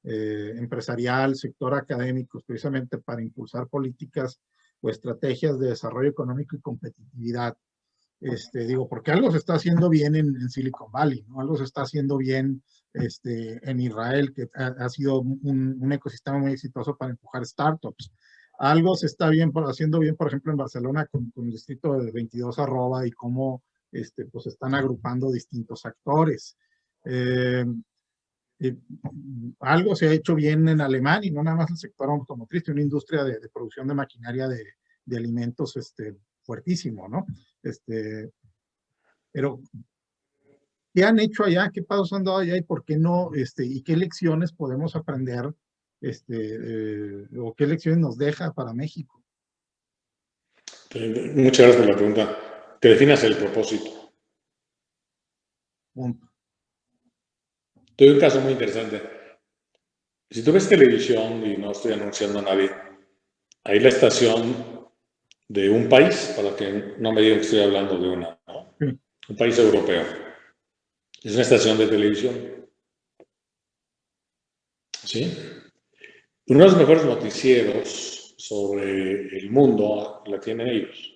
empresarial, sector académico, precisamente para impulsar políticas o estrategias de desarrollo económico y competitividad? Digo, porque algo se está haciendo bien en Silicon Valley, ¿no? Algo se está haciendo bien en Israel, que ha sido un ecosistema muy exitoso para empujar startups. Algo se está haciendo bien, por ejemplo, en Barcelona con el distrito de 22 arroba y cómo pues están agrupando distintos actores. Algo se ha hecho bien en Alemania, y no nada más el sector automotriz, una industria de producción de maquinaria de alimentos fuertísimo, ¿no? Pero, ¿qué han hecho allá? ¿Qué pasos han dado allá? ¿Y por qué no? ¿Y qué lecciones podemos aprender? ¿O qué lecciones nos deja para México? Muchas gracias por la pregunta. Que definas el propósito. Punto. Te doy un caso muy interesante. Si tú ves televisión, y no estoy anunciando a nadie, hay la estación de un país, para que no me digan que estoy hablando de una, ¿no? Sí. Un país europeo. Es una estación de televisión. ¿Sí? Uno de los mejores noticieros sobre el mundo la tienen ellos.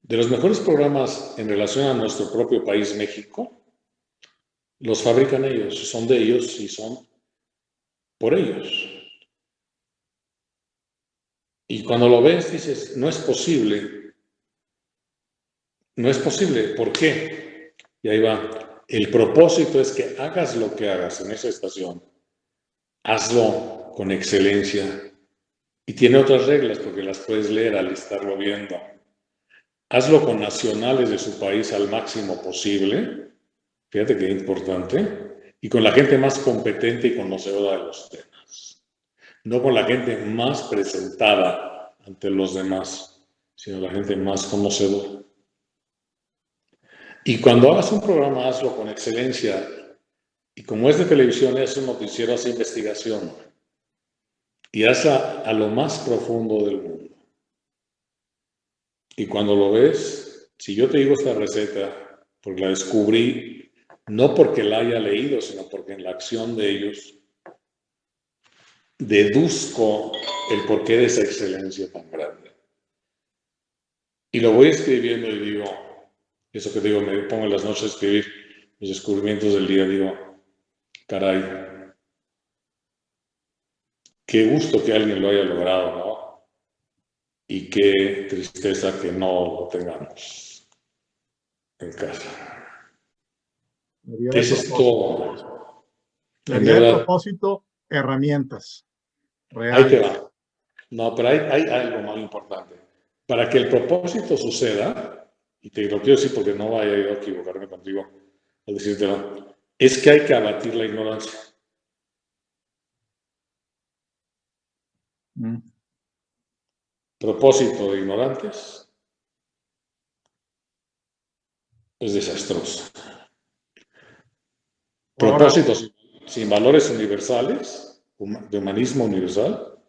De los mejores programas en relación a nuestro propio país, México, los fabrican ellos, son de ellos y son por ellos. Y cuando lo ves dices, no es posible, no es posible, ¿por qué? Y ahí va. El propósito es que hagas lo que hagas en esa estación, hazlo con excelencia. Y tiene otras reglas porque las puedes leer al estarlo viendo. Hazlo con nacionales de su país al máximo posible, fíjate qué importante, y con la gente más competente y conocedora de los temas. No con la gente más presentada ante los demás, sino la gente más conocedora. Y cuando hagas un programa, hazlo con excelencia. Y como es de televisión, es un noticiero, haz investigación. Y hazla a lo más profundo del mundo. Y cuando lo ves, si yo te digo esta receta, porque la descubrí, no porque la haya leído, sino porque en la acción de ellos deduzco el porqué de esa excelencia tan grande. Y lo voy escribiendo y digo, eso que digo, me pongo en las noches a escribir mis descubrimientos del día, digo, caray, qué gusto que alguien lo haya logrado, ¿no? Y qué tristeza que no lo tengamos en casa. Ese es todo. En Claridad de verdad, propósito, herramientas ahí te reales. va. No, pero hay algo más importante. Para que el propósito suceda, y te lo quiero decir porque no vaya yo a equivocarme contigo al decírtelo, es que hay que abatir la ignorancia. Mm. Propósito de ignorantes es desastroso. Ahora, Propósitos sin valores universales, de humanismo universal,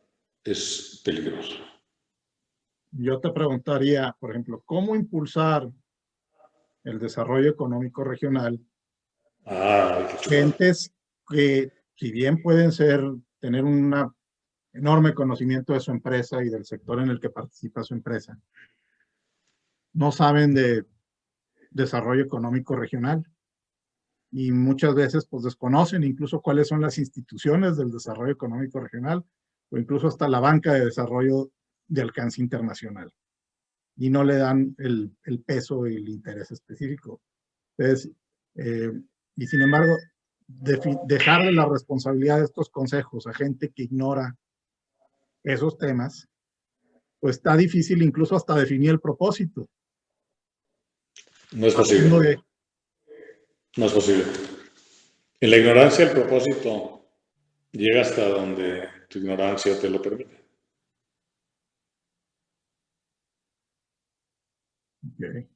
es peligroso. yo te preguntaría, por ejemplo, ¿cómo impulsar el desarrollo económico regional? Ah, qué chulada. Gentes que, si bien pueden tener un enorme conocimiento de su empresa y del sector en el que participa su empresa, no saben de desarrollo económico regional y muchas veces pues desconocen incluso cuáles son las instituciones del desarrollo económico regional o incluso hasta la banca de desarrollo de alcance internacional y no le dan el peso y el interés específico. Entonces, y sin embargo, dejarle la responsabilidad de estos consejos a gente que ignora esos temas, pues está difícil incluso hasta definir el propósito. No es Partiendo posible. de, No es posible. En la ignorancia el propósito llega hasta donde tu ignorancia te lo permite. okay,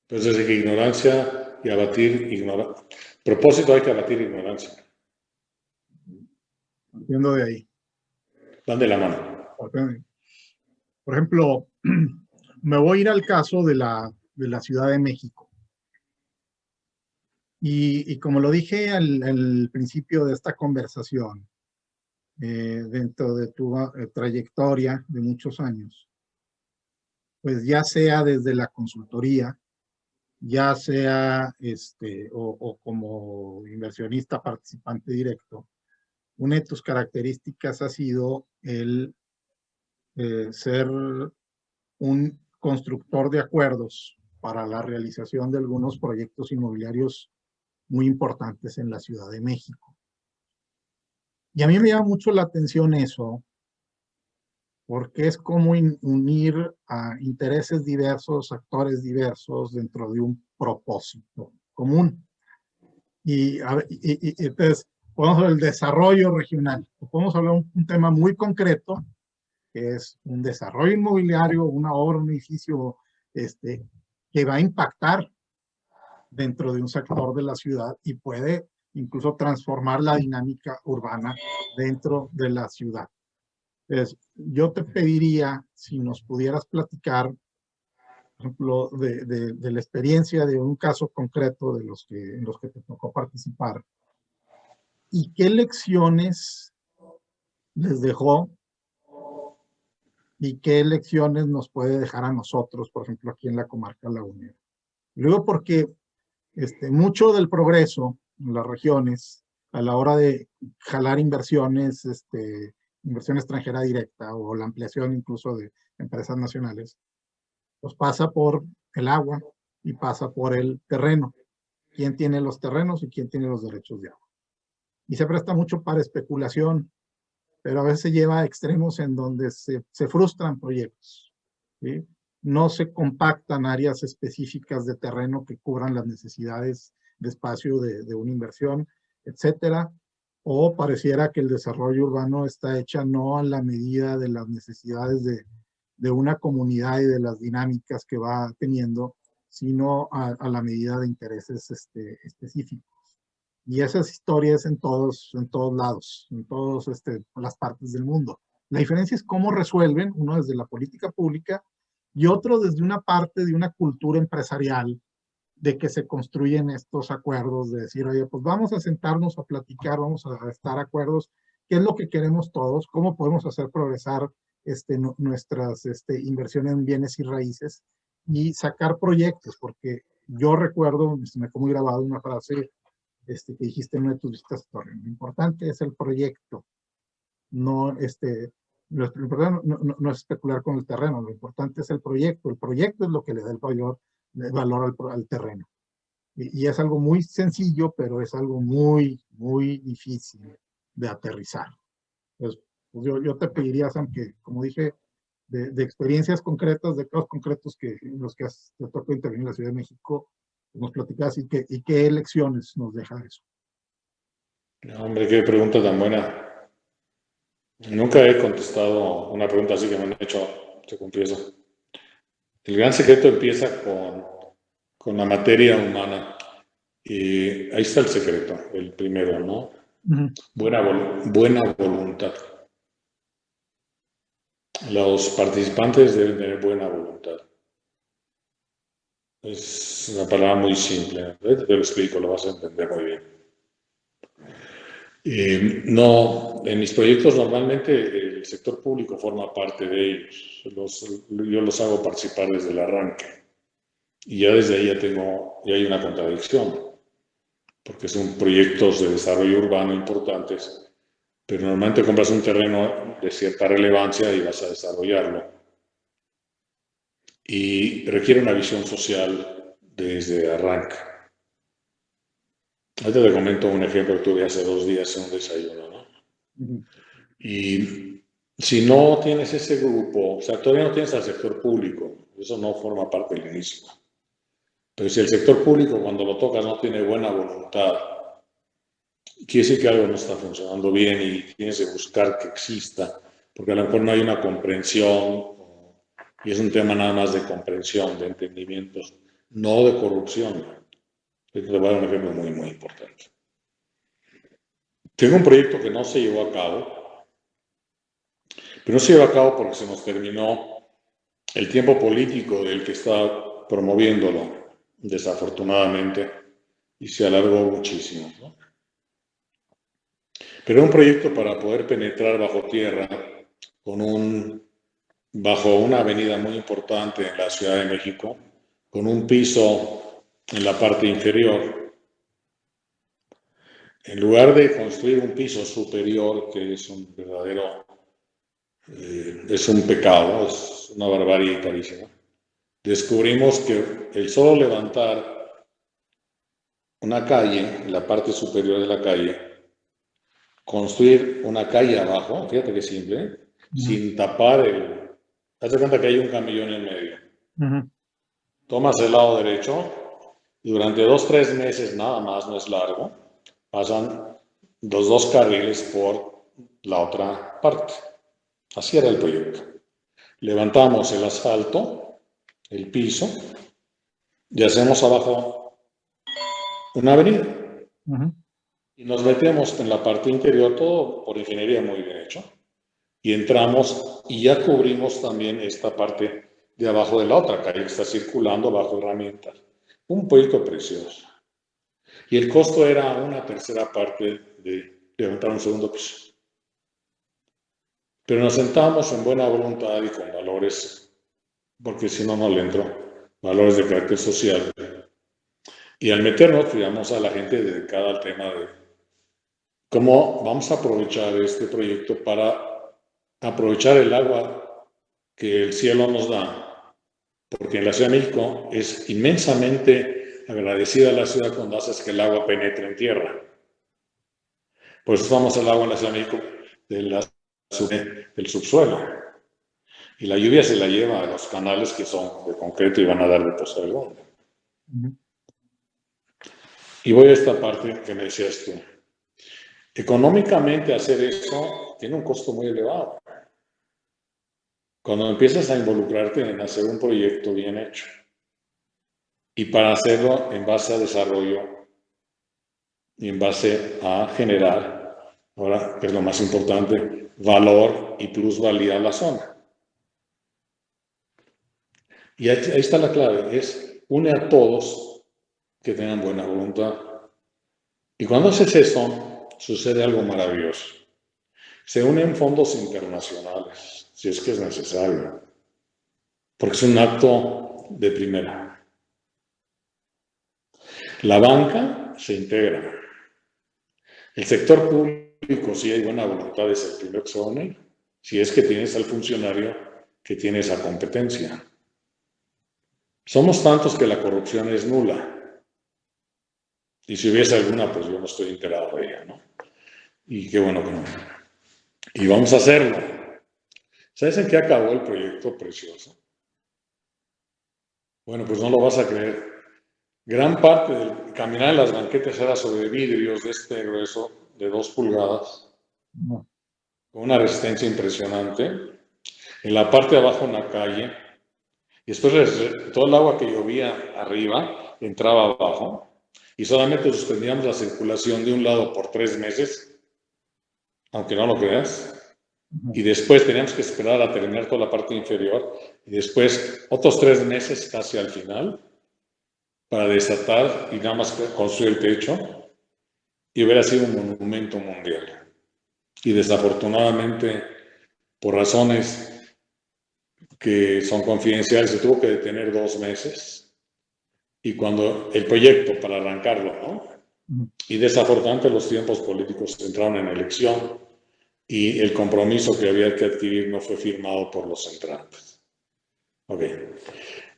Entonces, desde que ignorancia y abatir ignorancia. Propósito hay que abatir ignorancia. partiendo de ahí. Van de la mano. Por ejemplo, me voy a ir al caso de la Ciudad de México. Y como lo dije al principio de esta conversación, dentro de tu trayectoria de muchos años, pues ya sea desde la consultoría, ya sea o como inversionista participante directo, una de tus características ha sido el ser un constructor de acuerdos para la realización de algunos proyectos inmobiliarios muy importantes en la Ciudad de México. Y a mí me llama mucho la atención eso, porque es como unir a intereses diversos, actores diversos dentro de un propósito común. Y entonces, podemos hablar del desarrollo regional. Podemos hablar de un tema muy concreto, que es un desarrollo inmobiliario, una obra, un edificio que va a impactar dentro de un sector de la ciudad y puede incluso transformar la dinámica urbana dentro de la ciudad. Entonces, yo te pediría si nos pudieras platicar ejemplo, de la experiencia de un caso concreto en los que te tocó participar, y qué lecciones les dejó y qué lecciones nos puede dejar a nosotros, por ejemplo, aquí en la comarca lagunera. Luego, porque mucho del progreso en las regiones, a la hora de jalar inversiones, inversión extranjera directa o la ampliación incluso de empresas nacionales, pues pasa por el agua y pasa por el terreno. ¿Quién tiene los terrenos y quién tiene los derechos de agua? Y se presta mucho para especulación, pero a veces se lleva a extremos en donde se frustran proyectos, ¿sí? No se compactan áreas específicas de terreno que cubran las necesidades de espacio de una inversión, etcétera, o pareciera que el desarrollo urbano está hecha no a la medida de las necesidades de una comunidad y de las dinámicas que va teniendo, sino a la medida de intereses específicos. Y esas historias en todos lados, en todas las partes del mundo. La diferencia es cómo resuelven, uno desde la política pública y otro desde una parte de una cultura empresarial de que se construyen estos acuerdos, de decir, oye, pues vamos a sentarnos a platicar, vamos a estar acuerdos, qué es lo que queremos todos, cómo podemos hacer progresar nuestras inversiones en bienes y raíces y sacar proyectos, porque yo recuerdo, se me quedó muy grabado una frase que dijiste en una de tus visitas a Torreón. Lo importante es el proyecto, no, lo importante no es especular con el terreno, lo importante es el proyecto. El proyecto es lo que le da el valor al terreno. Y es algo muy sencillo, pero es algo muy, muy difícil de aterrizar. Entonces, pues yo te pediría, Sam, que, como dije, de experiencias concretas, de casos concretos que los que te tocó intervenir en la Ciudad de México, nos platicas y qué lecciones nos deja eso. No, hombre, qué pregunta tan buena. Nunca he contestado una pregunta así que me han hecho, te confieso. El gran secreto empieza con la materia humana. Y ahí está el secreto, el primero, ¿no? Buena voluntad. Los participantes deben tener buena voluntad. Es una palabra muy simple. Te lo explico, lo vas a entender muy bien. No, en mis proyectos normalmente el sector público forma parte de ellos. Yo los hago participar desde el arranque. Y ya desde ahí ya hay una contradicción, porque son proyectos de desarrollo urbano importantes, pero normalmente compras un terreno de cierta relevancia y vas a desarrollarlo. Y requiere una visión social desde arranque. Ahorita te comento un ejemplo que tuve hace 2 días en un desayuno, ¿no? Y si no tienes ese grupo, o sea, todavía no tienes al sector público, eso no forma parte del inicio. Pero si el sector público cuando lo tocas no tiene buena voluntad, quiere decir que algo no está funcionando bien y tienes que buscar que exista, porque a lo mejor no hay una comprensión, y es un tema nada más de comprensión, de entendimientos, no de corrupción. Te voy a dar un ejemplo muy, muy importante. Tengo un proyecto que no se llevó a cabo, pero no se llevó a cabo porque se nos terminó el tiempo político del que está promoviéndolo, desafortunadamente, y se alargó muchísimo, ¿no? Pero era un proyecto para poder penetrar bajo tierra bajo una avenida muy importante en la Ciudad de México, con un piso en la parte inferior. En lugar de construir un piso superior, que es un verdadero, es un pecado, es una barbarie carísima, descubrimos que el solo levantar una calle, la parte superior de la calle, construir una calle abajo, fíjate qué simple, sin tapar haz de cuenta que hay un camellón en medio. Tomas el lado derecho y durante 2-3 meses nada más, no es largo, pasan los 2 carriles por la otra parte. Así era el proyecto. Levantamos el asfalto, el piso, y hacemos abajo una avenida. Y nos metemos en la parte interior, todo por ingeniería muy bien hecho. Y entramos y ya cubrimos también esta parte de abajo de la otra calle que está circulando bajo herramientas. Un proyecto precioso. Y el costo era una tercera parte de levantar un segundo piso. Pero nos sentamos en buena voluntad y con valores, porque si no, no le entro, valores de carácter social. Y al meternos, fijamos a la gente dedicada al tema de cómo vamos a aprovechar este proyecto para aprovechar el agua que el cielo nos da, porque en la Ciudad de México es inmensamente agradecida a la ciudad cuando haces que el agua penetre en tierra. Por eso usamos el agua en la Ciudad de México del subsuelo. Y la lluvia se la lleva a los canales que son de concreto y van a dar de pozo del mundo. Y voy a esta parte que me decías tú. Económicamente hacer eso tiene un costo muy elevado. Cuando empiezas a involucrarte en hacer un proyecto bien hecho. Y para hacerlo en base a desarrollo y en base a generar, ahora que es lo más importante, valor y plusvalía a la zona. Y ahí está la clave, es une a todos que tengan buena voluntad. Y cuando haces eso, sucede algo maravilloso. Se unen fondos internacionales, si es que es necesario, porque es un acto de primera. La banca se integra. El sector público, si hay buena voluntad, es el primero que se une, si es que tienes al funcionario que tiene esa competencia. Somos tantos que la corrupción es nula. Y si hubiese alguna, pues yo no estoy enterado de ella, ¿no? Y qué bueno que no. Y vamos a hacerlo. ¿Sabes en qué acabó el proyecto precioso? Bueno, pues no lo vas a creer. Gran parte del caminar en las banquetas era sobre vidrios de este grueso, de 2 pulgadas, con una resistencia impresionante. En la parte de abajo una calle. Y después todo el agua que llovía arriba entraba abajo. Y solamente suspendíamos la circulación de un lado por 3 meses, aunque no lo creas. Y después teníamos que esperar a terminar toda la parte inferior. Y después otros 3 meses casi al final para desatar y nada más construir el techo. Y hubiera sido un monumento mundial. Y desafortunadamente, por razones que son confidenciales, se tuvo que detener 2 meses. Y cuando el proyecto para arrancarlo, ¿no? Y desafortunadamente los tiempos políticos entraron en elección y el compromiso que había que adquirir no fue firmado por los entrantes. Ok.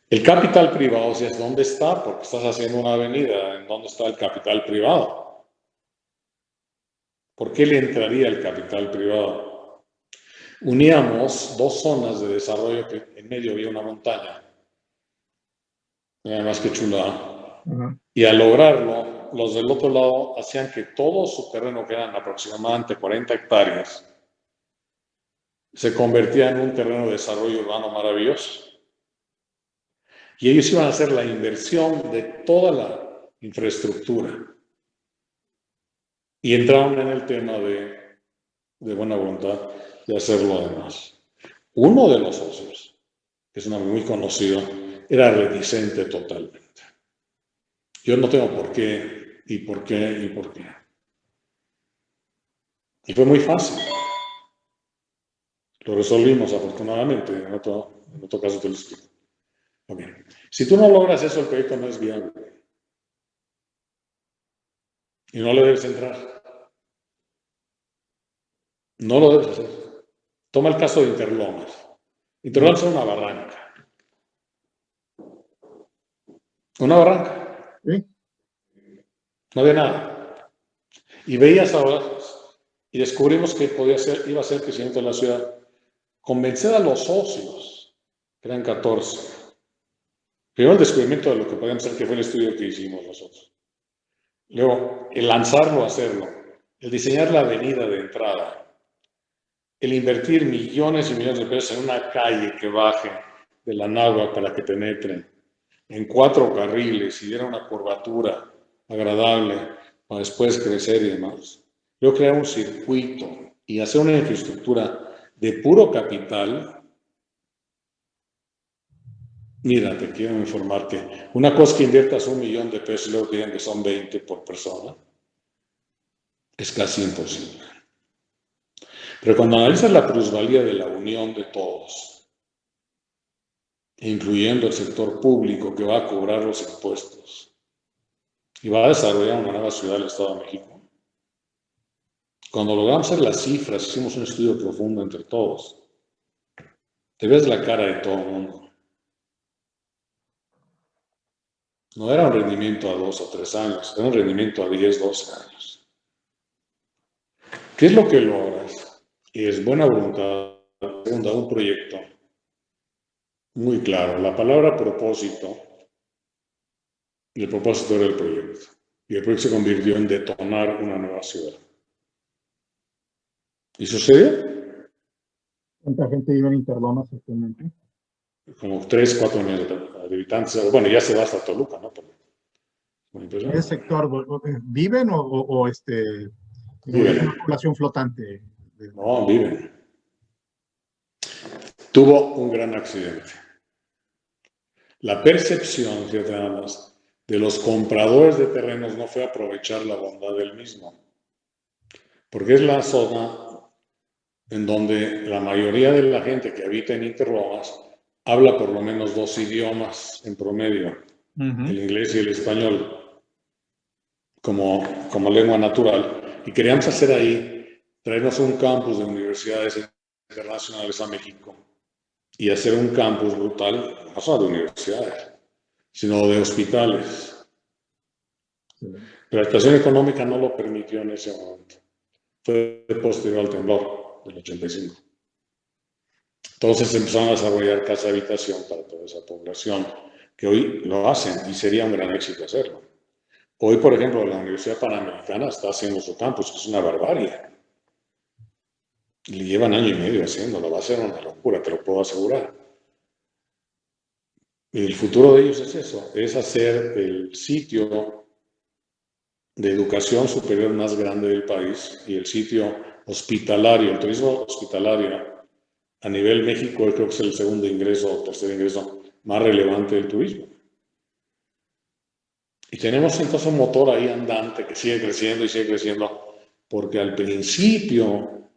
El capital privado, o sea, ¿dónde está? Porque estás haciendo una avenida, ¿en dónde está el capital privado? ¿Por qué le entraría el capital privado? Uníamos 2 zonas de desarrollo que en medio había una montaña. Nada más que chula. Y al lograrlo, los del otro lado hacían que todo su terreno, que eran aproximadamente 40 hectáreas, se convertía en un terreno de desarrollo urbano maravilloso. Y ellos iban a hacer la inversión de toda la infraestructura. Y entraron en el tema de buena voluntad de hacerlo además. Uno de los socios, que es un hombre muy conocido, era reticente totalmente. Yo no tengo por qué, y por qué, y por qué. Y fue muy fácil. Lo resolvimos afortunadamente, en otro caso te lo explico. Okay. Si tú no logras eso, el proyecto no es viable. Y no le debes entrar. No lo debes hacer. Toma el caso de Interlomas. Interlomas es una barranca. Una barranca. ¿Sí? No había nada. Y veías ahora, y descubrimos que iba a ser crecimiento de la ciudad. Convencer a los socios, que eran 14. Primero el descubrimiento de lo que podíamos hacer, que fue el estudio que hicimos nosotros. Luego, el lanzarlo, hacerlo. El diseñar la avenida de entrada. El invertir millones y millones de pesos en una calle que baje de la Náhuatl para que penetre en 4 carriles y diera una curvatura agradable para después crecer y demás. Luego crear un circuito y hacer una infraestructura de puro capital Mira, te quiero informar que una cosa que inviertas $1 millón y luego digan que son 20 por persona, es casi imposible. Pero cuando analizas la plusvalía de la unión de todos, incluyendo el sector público que va a cobrar los impuestos y va a desarrollar una nueva ciudad del Estado de México, cuando logramos hacer las cifras, hicimos un estudio profundo entre todos, te ves la cara de todo el mundo. No era un rendimiento a 2 o 3 años, era un rendimiento a 10, 12 años. ¿Qué es lo que logras? Es buena voluntad, segunda, un proyecto muy claro. La palabra propósito, y el propósito era el proyecto. Y el proyecto se convirtió en detonar una nueva ciudad. ¿Y sucedió? ¿Cuánta gente vive en Interlomas actualmente? Como 3, 4 millones de habitantes. Bueno, ya se va hasta Toluca, ¿no? Pero, ¿En ese sector viven o es viven. una población flotante? No, viven. Tuvo un gran accidente. La percepción, fíjate nada más, de los compradores de terrenos no fue aprovechar la bondad del mismo. Porque es la zona en donde la mayoría de la gente que habita en Interlomas habla por lo menos 2 idiomas en promedio, el inglés y el español, como lengua natural. Y queríamos hacer ahí, traernos un campus de universidades internacionales a México y hacer un campus brutal, no solo de universidades, sino de hospitales. Pero la situación económica no lo permitió en ese momento. Fue posterior al temblor del 85. Entonces empezaron a desarrollar casa habitación para toda esa población, que hoy lo hacen y sería un gran éxito hacerlo. Hoy, por ejemplo, la Universidad Panamericana está haciendo su campus, que es una barbarie. Le llevan año y medio haciéndolo, va a ser una locura, te lo puedo asegurar. Y el futuro de ellos es eso, es hacer el sitio de educación superior más grande del país y el sitio hospitalario, el turismo hospitalario a nivel México, creo que es el segundo ingreso o tercer ingreso más relevante del turismo. Y tenemos entonces un motor ahí andante que sigue creciendo, porque al principio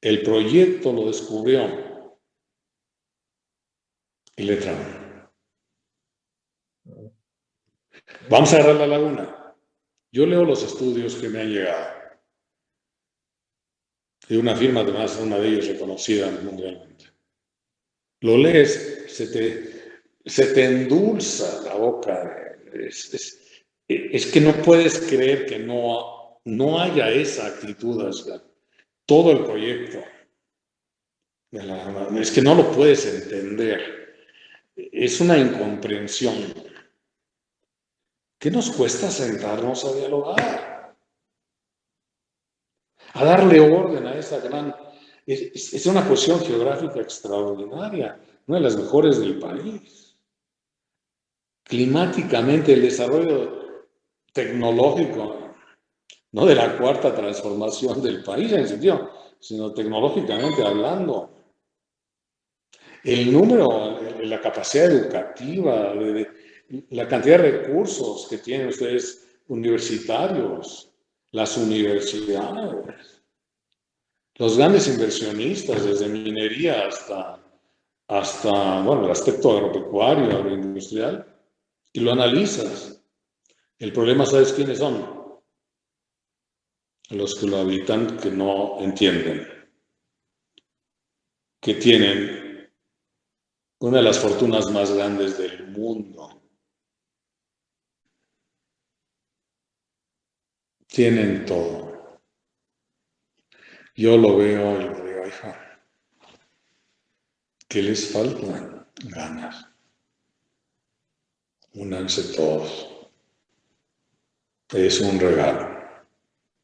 el proyecto lo descubrió y le trajo. Vamos a agarrar la laguna. Yo leo los estudios que me han llegado de una firma, además, una de ellas reconocida mundialmente. Lo lees, se te endulza la boca. Es que no puedes creer que no haya esa actitud hacia todo el proyecto. Es que no lo puedes entender. Es una incomprensión. ¿Qué nos cuesta sentarnos a dialogar? A darle orden a esa gran... Es una posición geográfica extraordinaria, una de las mejores del país. Climáticamente, el desarrollo tecnológico, no de la cuarta transformación del país en el sentido, sino tecnológicamente hablando. El número, la capacidad educativa, la cantidad de recursos que tienen ustedes universitarios, las universidades, los grandes inversionistas, desde minería hasta bueno, el aspecto agropecuario, agroindustrial, y lo analizas. El problema, ¿sabes quiénes son? Los que lo habitan, que no entienden, que tienen una de las fortunas más grandes del mundo. Tienen todo. Yo lo veo y le digo, hija, ¿qué les falta? Ganas. Únanse todos. Es un regalo.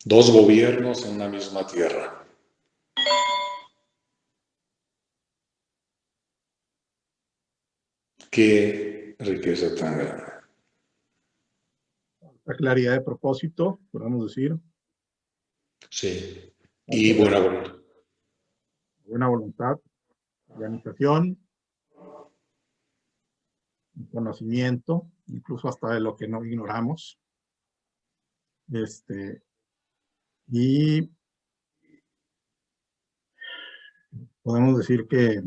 2 gobiernos en una misma tierra. Qué riqueza tan grande. La claridad de propósito, podemos decir. Sí. Y buena voluntad. Buena voluntad, organización. conocimiento, incluso hasta de lo que no ignoramos. Y podemos decir que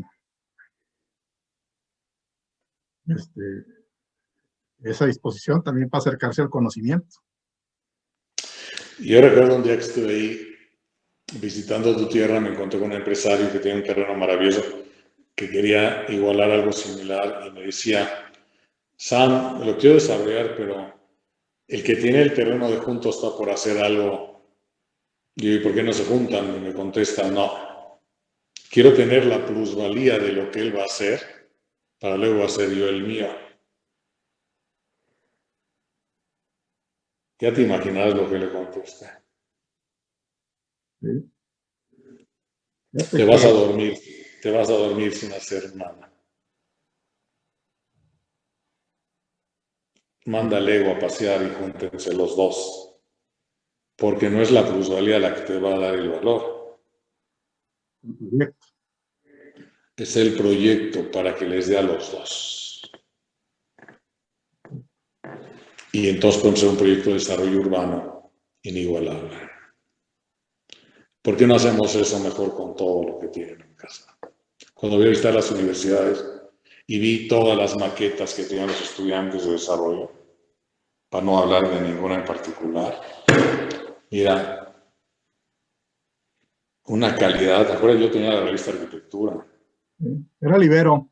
esa disposición también para acercarse al conocimiento. Yo recuerdo un día que estuve ahí visitando tu tierra, me encontré con un empresario que tiene un terreno maravilloso, que quería igualar algo similar y me decía, Sam, lo quiero desarrollar, pero el que tiene el terreno de junto está por hacer algo. Y yo, ¿por qué no se juntan? Y me contesta, no, quiero tener la plusvalía de lo que él va a hacer para luego hacer yo el mío. Ya te imaginas lo que le contesté. ¿Sí? Te vas a dormir sin hacer nada. Manda al ego a pasear y júntense los dos. Porque no es la plusvalía la que te va a dar el valor. Es el proyecto para que les dé a los dos. Y entonces puede ser un proyecto de desarrollo urbano inigualable. ¿Por qué no hacemos eso mejor con todo lo que tienen en casa? Cuando voy a visitar las universidades y vi todas las maquetas que tenían los estudiantes de desarrollo, para no hablar de ninguna en particular, mira, una calidad. ¿Te acuerdas? Yo tenía la revista Arquitectura. Era Libero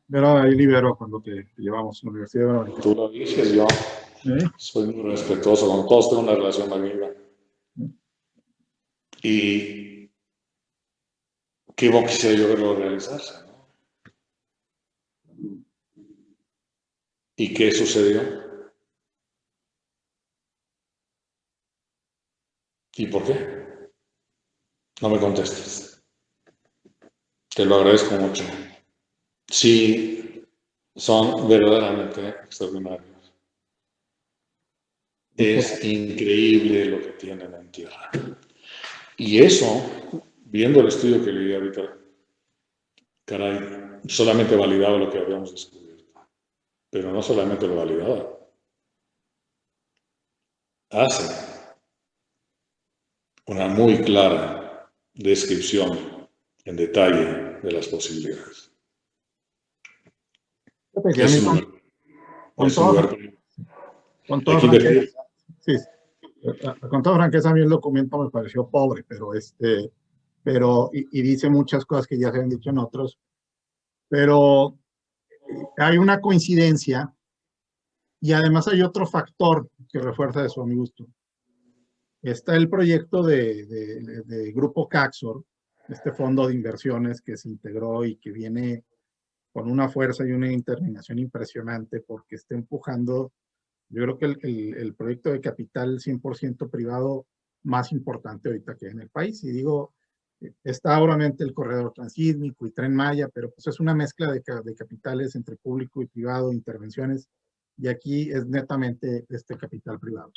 cuando te llevamos a la Universidad de Tú lo dices, yo soy muy respetuoso, con todos tengo una relación magnífica. Y qué bueno quisiera yo verlo realizarse, ¿no? ¿Y qué sucedió? ¿Y por qué? No me contestes. Te lo agradezco mucho. Sí, son verdaderamente extraordinarios. Es increíble lo que tienen en tierra. Y eso, viendo el estudio que leí ahorita, caray, solamente validaba lo que habíamos descubierto. Pero no solamente lo validaba. Hace una muy clara descripción en detalle de las posibilidades. Es un lugar con toda franqueza, sí, con toda franqueza a mí el documento me pareció pobre, pero y dice muchas cosas que ya se han dicho en otros, pero hay una coincidencia y además hay otro factor que refuerza eso a mi gusto. Está el proyecto de Grupo Caxor, este fondo de inversiones que se integró y que viene con una fuerza y una determinación impresionante porque está empujando, yo creo que el proyecto de capital 100% privado más importante ahorita que hay en el país. Y digo, está obviamente el corredor transísmico y Tren Maya, pero pues es una mezcla de capitales entre público y privado, intervenciones, y aquí es netamente este capital privado.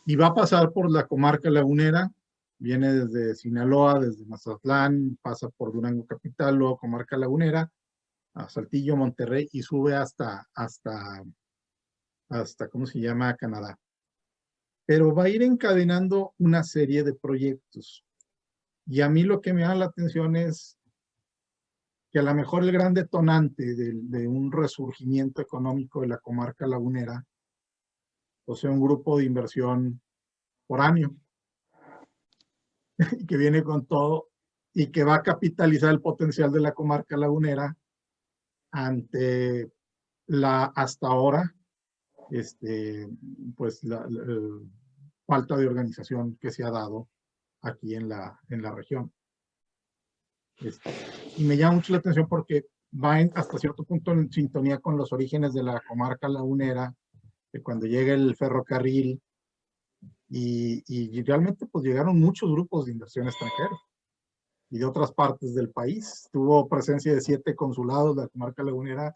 Y va a pasar por la comarca lagunera, viene desde Sinaloa, desde Mazatlán, pasa por Durango capital, luego comarca lagunera, a Saltillo, Monterrey, y sube hasta, ¿cómo se llama?, Canadá. Pero va a ir encadenando una serie de proyectos. Y a mí lo que me llama la atención es que a lo mejor el gran detonante de un resurgimiento económico de la comarca lagunera, o sea, un grupo de inversión foráneo, que viene con todo y que va a capitalizar el potencial de la comarca lagunera ante la hasta ahora pues la falta de organización que se ha dado aquí en la región. Y me llama mucho la atención porque va hasta cierto punto en sintonía con los orígenes de la comarca lagunera, que cuando llega el ferrocarril y realmente pues llegaron muchos grupos de inversión extranjera y de otras partes del país. Tuvo presencia de 7 consulados de la comarca lagunera,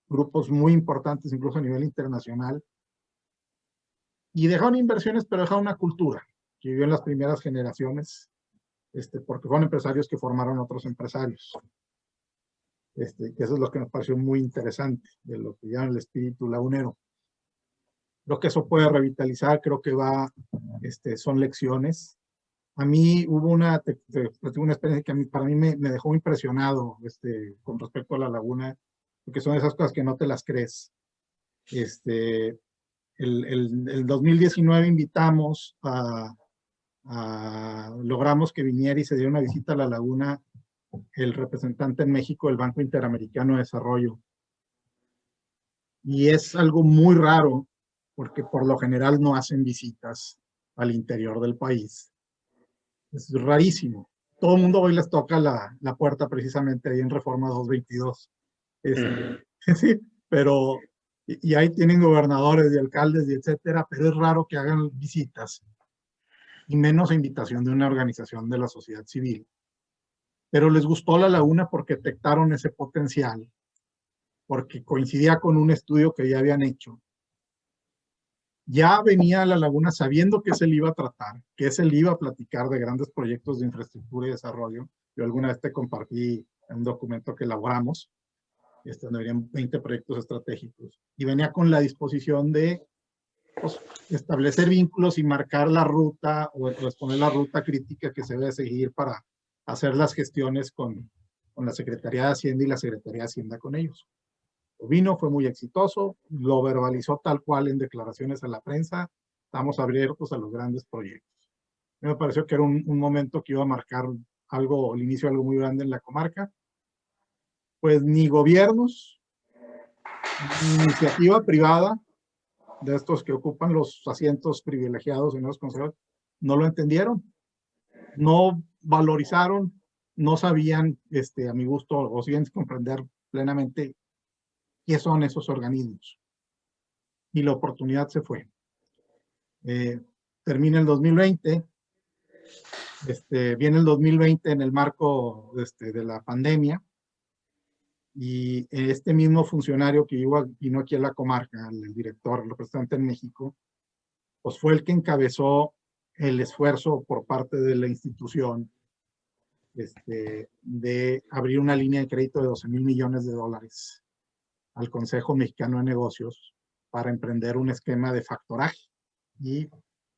grupos muy importantes incluso a nivel internacional, y dejaron inversiones, pero dejaron una cultura que vivió en las primeras generaciones, porque fueron empresarios que formaron otros empresarios. que eso es lo que nos pareció muy interesante, de lo que llaman el espíritu lagunero. Creo que eso puede revitalizar, creo que son lecciones. A mí hubo una experiencia que para mí me dejó impresionado con respecto a la laguna, porque son esas cosas que no te las crees. El 2019 invitamos logramos que viniera y se diera una visita a la laguna el representante en México del Banco Interamericano de Desarrollo. Y es algo muy raro, porque por lo general no hacen visitas al interior del país. Es rarísimo. Todo el mundo hoy les toca la puerta precisamente ahí en Reforma 222. Sí, pero, y ahí tienen gobernadores y alcaldes y etcétera, pero es raro que hagan visitas, y menos a invitación de una organización de la sociedad civil. Pero les gustó la laguna porque detectaron ese potencial, porque coincidía con un estudio que ya habían hecho. Ya venía a la laguna sabiendo que se le iba a tratar, que se le iba a platicar de grandes proyectos de infraestructura y desarrollo. Yo alguna vez te compartí un documento que elaboramos, donde venían 20 proyectos estratégicos, y venía con la disposición de establecer vínculos y marcar la ruta o exponer la ruta crítica que se debe seguir para hacer las gestiones con la Secretaría de Hacienda y la Secretaría de Hacienda con ellos. Vino, fue muy exitoso, lo verbalizó tal cual en declaraciones a la prensa: estamos abiertos a los grandes proyectos. Me pareció que era un momento que iba a marcar el inicio de algo muy grande en la comarca. Pues ni gobiernos, ni iniciativa privada, de estos que ocupan los asientos privilegiados en los consejos, no lo entendieron, no valorizaron, no sabían, a mi gusto, o siguen sin comprender plenamente qué son esos organismos. Y la oportunidad se fue. Termina el 2020, viene el 2020 en el marco de la pandemia, y este mismo funcionario que vino aquí a la comarca, el director, el representante en México, pues fue el que encabezó el esfuerzo por parte de la institución de abrir una línea de crédito de 12,000 millones de dólares al Consejo Mexicano de Negocios para emprender un esquema de factoraje y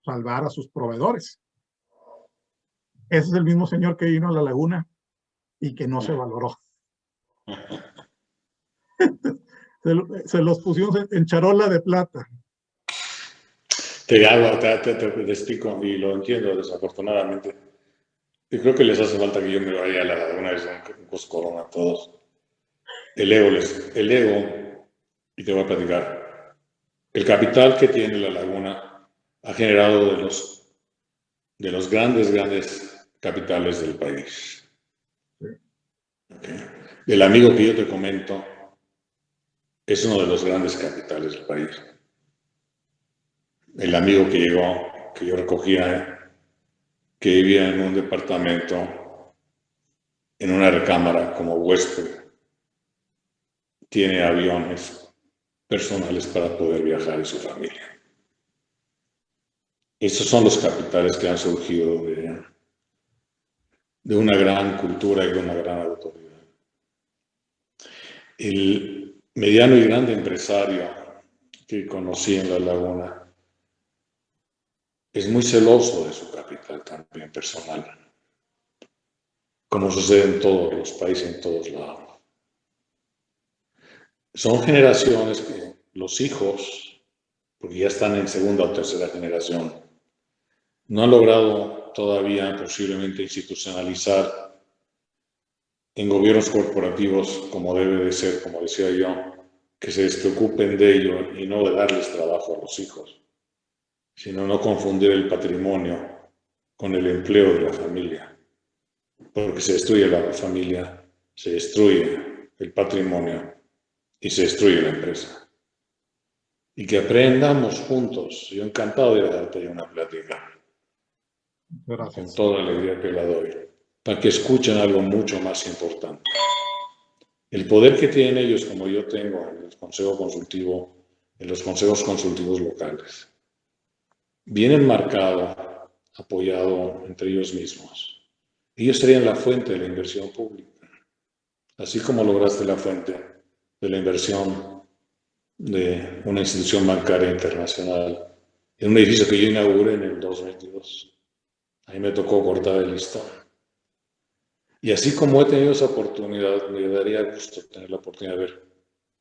salvar a sus proveedores. Ese es el mismo señor que vino a la laguna y que no se valoró. Se los pusimos en charola de plata. Te explico y lo entiendo desafortunadamente. Y creo que les hace falta que yo me vaya a la laguna, es un coscorón a todos. El ego, y te voy a platicar, el capital que tiene la laguna ha generado de los grandes capitales del país. Okay. El amigo que yo te comento es uno de los grandes capitales del país. El amigo que llegó, que yo recogía, que vivía en un departamento, en una recámara como huésped, tiene aviones personales para poder viajar y su familia. Esos son los capitales que han surgido de una gran cultura y de una gran autoridad. El mediano y grande empresario que conocí en la laguna es muy celoso de su capital también personal, como sucede en todos los países, en todos lados. Son generaciones que los hijos, porque ya están en segunda o tercera generación, no han logrado todavía posiblemente institucionalizar en gobiernos corporativos como debe de ser, como decía yo, que se preocupen de ello y no de darles trabajo a los hijos, sino no confundir el patrimonio con el empleo de la familia, porque se destruye la familia, se destruye el patrimonio y se destruye la empresa. Y que aprendamos juntos. Yo encantado de darte una plática. Gracias. Con toda la alegría que la doy, para que escuchen algo mucho más importante. El poder que tienen ellos, como yo tengo en el Consejo Consultivo, en los consejos consultivos locales, bien enmarcado, apoyado entre ellos mismos. Ellos serían la fuente de la inversión pública. así como lograste la fuente de la inversión de una institución bancaria internacional en un edificio que yo inauguré en el 2022. Ahí me tocó cortar el listón. Y así como he tenido esa oportunidad, me daría gusto tener la oportunidad de ver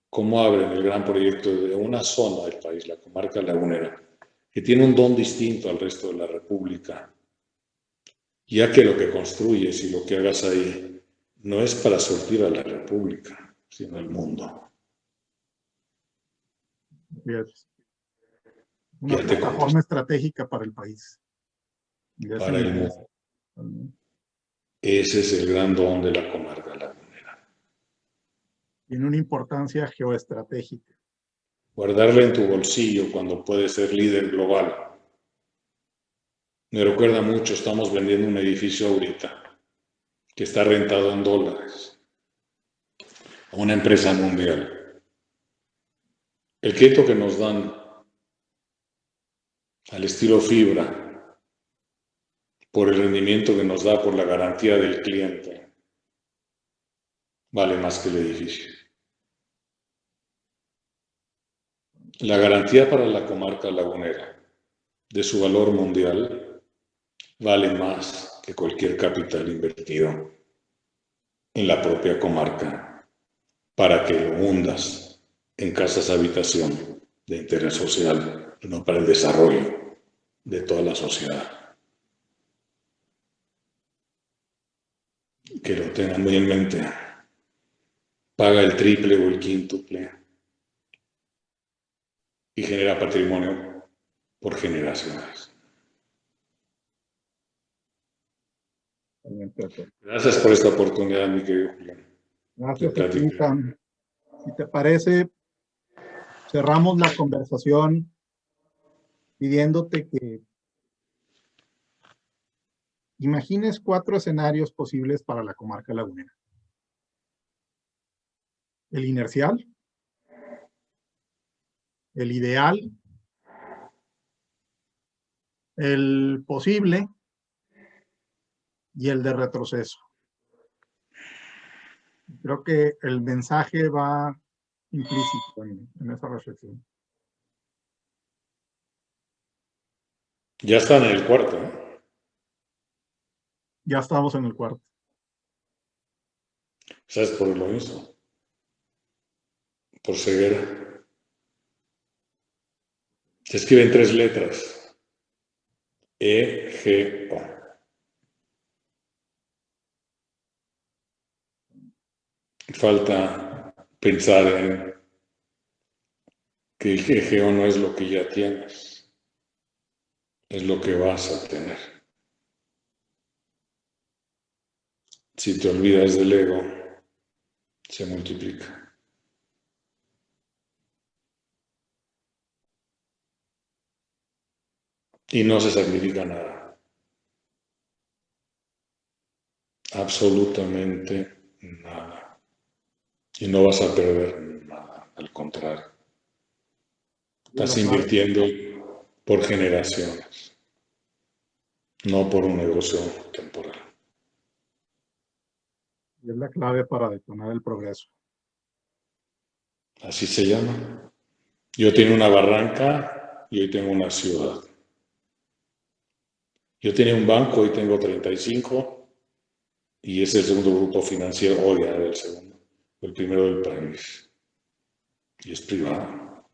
cómo abren el gran proyecto de una zona del país, la comarca lagunera, que tiene un don distinto al resto de la República, ya que lo que construyes y lo que hagas ahí no es para surtir a la República, sino al mundo. Es una Ya te conté, plataforma estratégica para el país. para el mundo. Ese es el gran don de la comarca lagunera. Tiene una importancia geoestratégica. Guardarla en tu bolsillo cuando puedes ser líder global. Me recuerda mucho, estamos vendiendo un edificio ahorita que está rentado en dólares a una empresa mundial. El crédito que nos dan al estilo fibra, por el rendimiento que nos da, por la garantía del cliente, vale más que el edificio. La garantía para la comarca lagunera de su valor mundial vale más que cualquier capital invertido en la propia comarca para que lo hundas en casas habitación de interés social y no para el desarrollo de toda la sociedad. Que lo tengan muy en mente. Paga el triple o el quíntuple y genera patrimonio por generaciones. Gracias por esta oportunidad, mi querido Julián. Gracias a ti, Sam. Si te parece, cerramos la conversación pidiéndote que imagines 4 escenarios posibles para la comarca lagunera. El inercial, el ideal, el posible y el de retroceso. Creo que el mensaje va implícito en esa reflexión. Ya están en el cuarto, ¿no? Ya estamos en el cuarto. ¿Sabes por lo mismo? Por ceguera. Se escriben 3 letras. E-G-O. Falta pensar en que el EGO no es lo que ya tienes, es lo que vas a tener. Si te olvidas del ego, se multiplica. Y no se sacrifica nada. Absolutamente nada. Y no vas a perder nada, al contrario. Estás invirtiendo por generaciones, no por un negocio temporal. Y es la clave para detonar el progreso. Así se llama. Yo tengo una barranca y hoy tengo una ciudad. Yo tenía un banco, hoy tengo 35 y es el segundo grupo financiero, hoy era el segundo, el primero del país. Y es privado.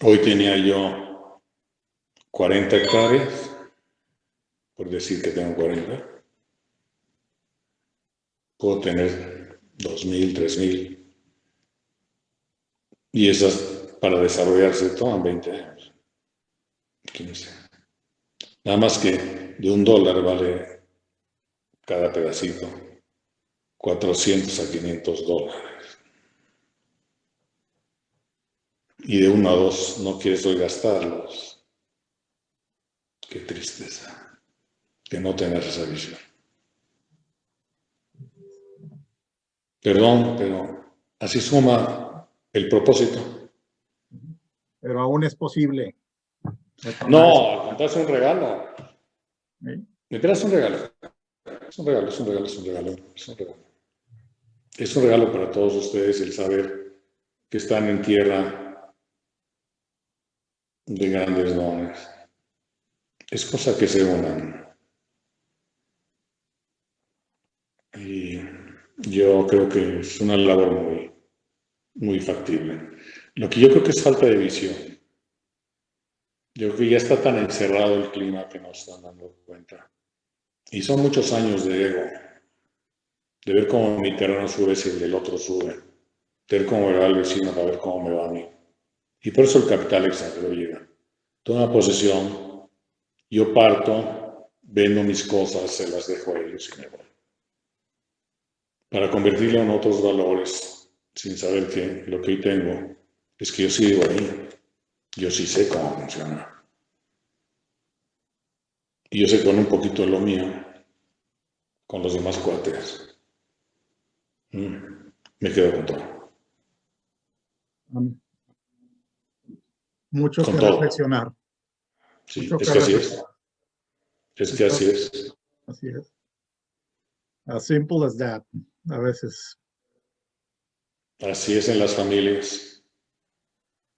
Hoy tenía yo 40 hectáreas, por decir que tengo 40. Puedo tener 2.000, 3.000. Y esas para desarrollarse toman 20 años, 15. Nada más que de $1 vale cada pedacito 400 a $500. Y de 1 a 2 no quieres hoy gastarlos. Qué tristeza que no tengas esa visión. Perdón, pero así suma el propósito. Pero aún es posible. No, al contrario, es un regalo. ¿Sí? ¿Me traes un regalo? Es un regalo, es un regalo, es un regalo, es un regalo. Es un regalo para todos ustedes el saber que están en tierra de grandes dones. Es cosa que se unan. Y yo creo que es una labor muy, muy factible. Lo que yo creo que es falta de visión. Yo creo que ya está tan encerrado el clima que no están dando cuenta. Y son muchos años de ego, de ver cómo mi terreno sube si el del otro sube, de ver cómo me va el vecino para ver cómo me va a mí. Y por eso el capital extranjero llega. Toma posesión, yo parto, vendo mis cosas, se las dejo a ellos y me voy. Para convertirlo en otros valores, sin saber que lo que hoy tengo es que yo sigo ahí. Yo sí sé cómo funciona. Y yo sé con un poquito de lo mío, con los demás cuates. Me quedo con todo. Mucho Con que todo. reflexionar. Sí, Mucho es que que así es. reflexionar. Es que así es. Así es. As simple as that. A veces Así es en las familias.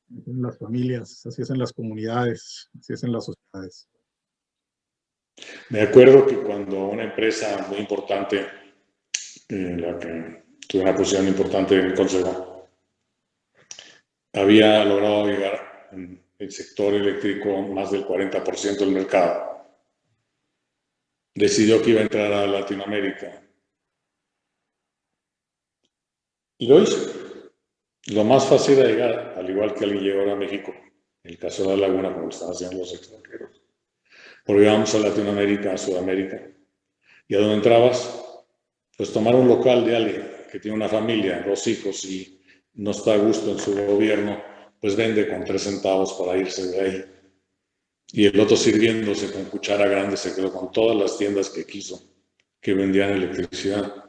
en las familias, así es en las comunidades, así es en las sociedades. Me acuerdo que cuando una empresa muy importante, en la que tuve una posición importante en el consejo, había logrado llegar en el sector eléctrico más del 40% del mercado, decidió que iba a entrar a Latinoamérica. Y lo hizo. Lo más fácil era llegar, al igual que alguien llegó ahora a México, en el caso de La Laguna, como lo están haciendo los extranjeros. Porque íbamos a Latinoamérica, a Sudamérica, y a donde entrabas, pues tomar un local de alguien que tiene una familia, 2 hijos y no está a gusto en su gobierno, pues vende con 3 centavos para irse de ahí. Y el otro sirviéndose con cuchara grande se quedó con todas las tiendas que quiso, que vendían electricidad.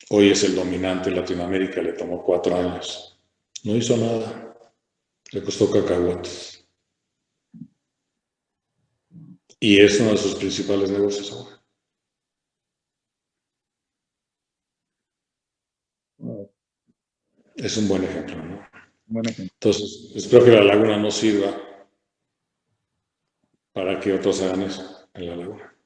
Hoy es el dominante en Latinoamérica, le tomó 4 años. No hizo nada, le costó cacahuates. Y es uno de sus principales negocios ahora. Es un buen ejemplo, ¿no? Buen ejemplo. Entonces, espero que La Laguna no sirva para que otros hagan eso en La Laguna.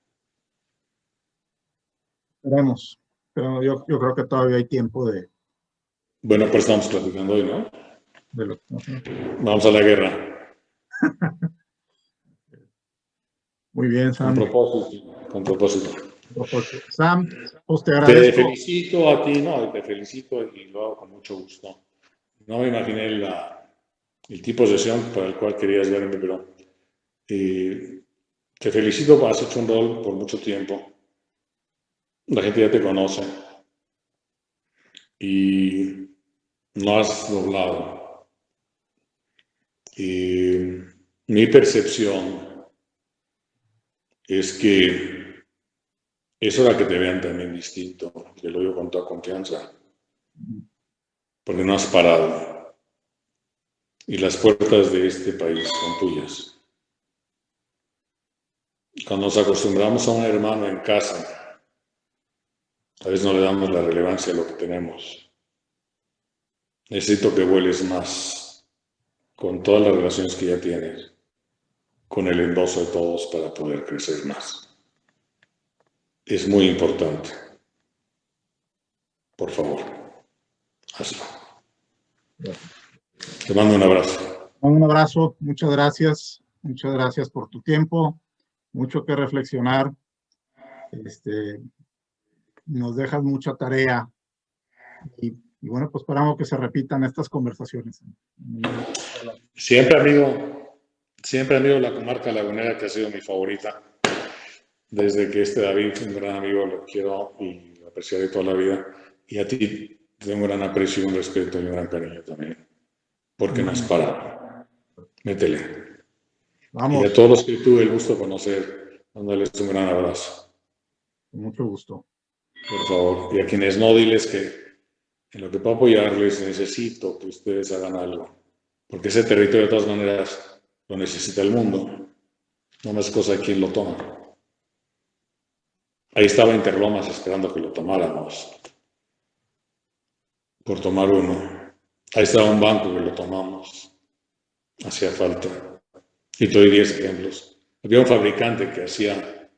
Esperemos, pero yo creo que todavía hay tiempo Bueno, pues estamos platicando hoy, ¿no? de lo. Vamos a la guerra. Muy bien, Con Sam. propósito, con propósito. Sam, pues te Te agradezco. felicito a ti, no, te felicito y lo hago con mucho gusto. No me imaginé el tipo de sesión para el cual querías verme, pero te felicito, has hecho un rol por mucho tiempo. La gente ya te conoce y no has doblado. Mi percepción es que es hora que te vean también distinto, te lo digo con toda confianza, porque no has parado y las puertas de este país son tuyas. Cuando nos acostumbramos a un hermano en casa, a veces no le damos la relevancia a lo que tenemos. Necesito que vueles más con todas las relaciones que ya tienes, con el endoso de todos para poder crecer más. Es muy importante. Por favor, hazlo. Te mando un abrazo. Un abrazo, muchas gracias por tu tiempo, mucho que reflexionar. Nos dejas mucha tarea y bueno, pues esperamos que se repitan estas conversaciones. Siempre amigo, la comarca lagunera que ha sido mi favorita. Desde que David, un gran amigo, lo quiero y lo apreciaré toda la vida. Y a ti tengo un gran aprecio, un respeto y un gran cariño también. Porque no has parado. Métele. Vamos. Y a todos los que tuve el gusto de conocer, mándales un gran abrazo. Con mucho gusto. Por favor. Y a quienes no, diles que en lo que puedo apoyarles necesito que ustedes hagan algo. Porque ese territorio de todas maneras lo necesita el mundo. No es cosa de quien lo toma. Ahí estaba Interlomas esperando que lo tomáramos, por tomar uno. Ahí estaba un banco que lo tomamos, hacía falta. Y te doy 10 ejemplos. Había un fabricante que hacía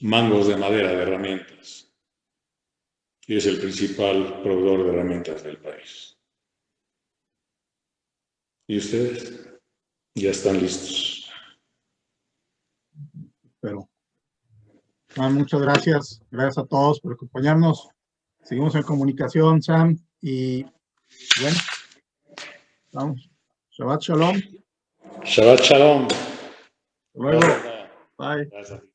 mangos de madera de herramientas y es el principal proveedor de herramientas del país. ¿Y ustedes? Ya están listos. Pero muchas gracias. Gracias a todos por acompañarnos. Seguimos en comunicación, Sam. Y bueno, vamos. Shabbat Shalom. Shabbat Shalom. Hasta luego. Bye. Gracias.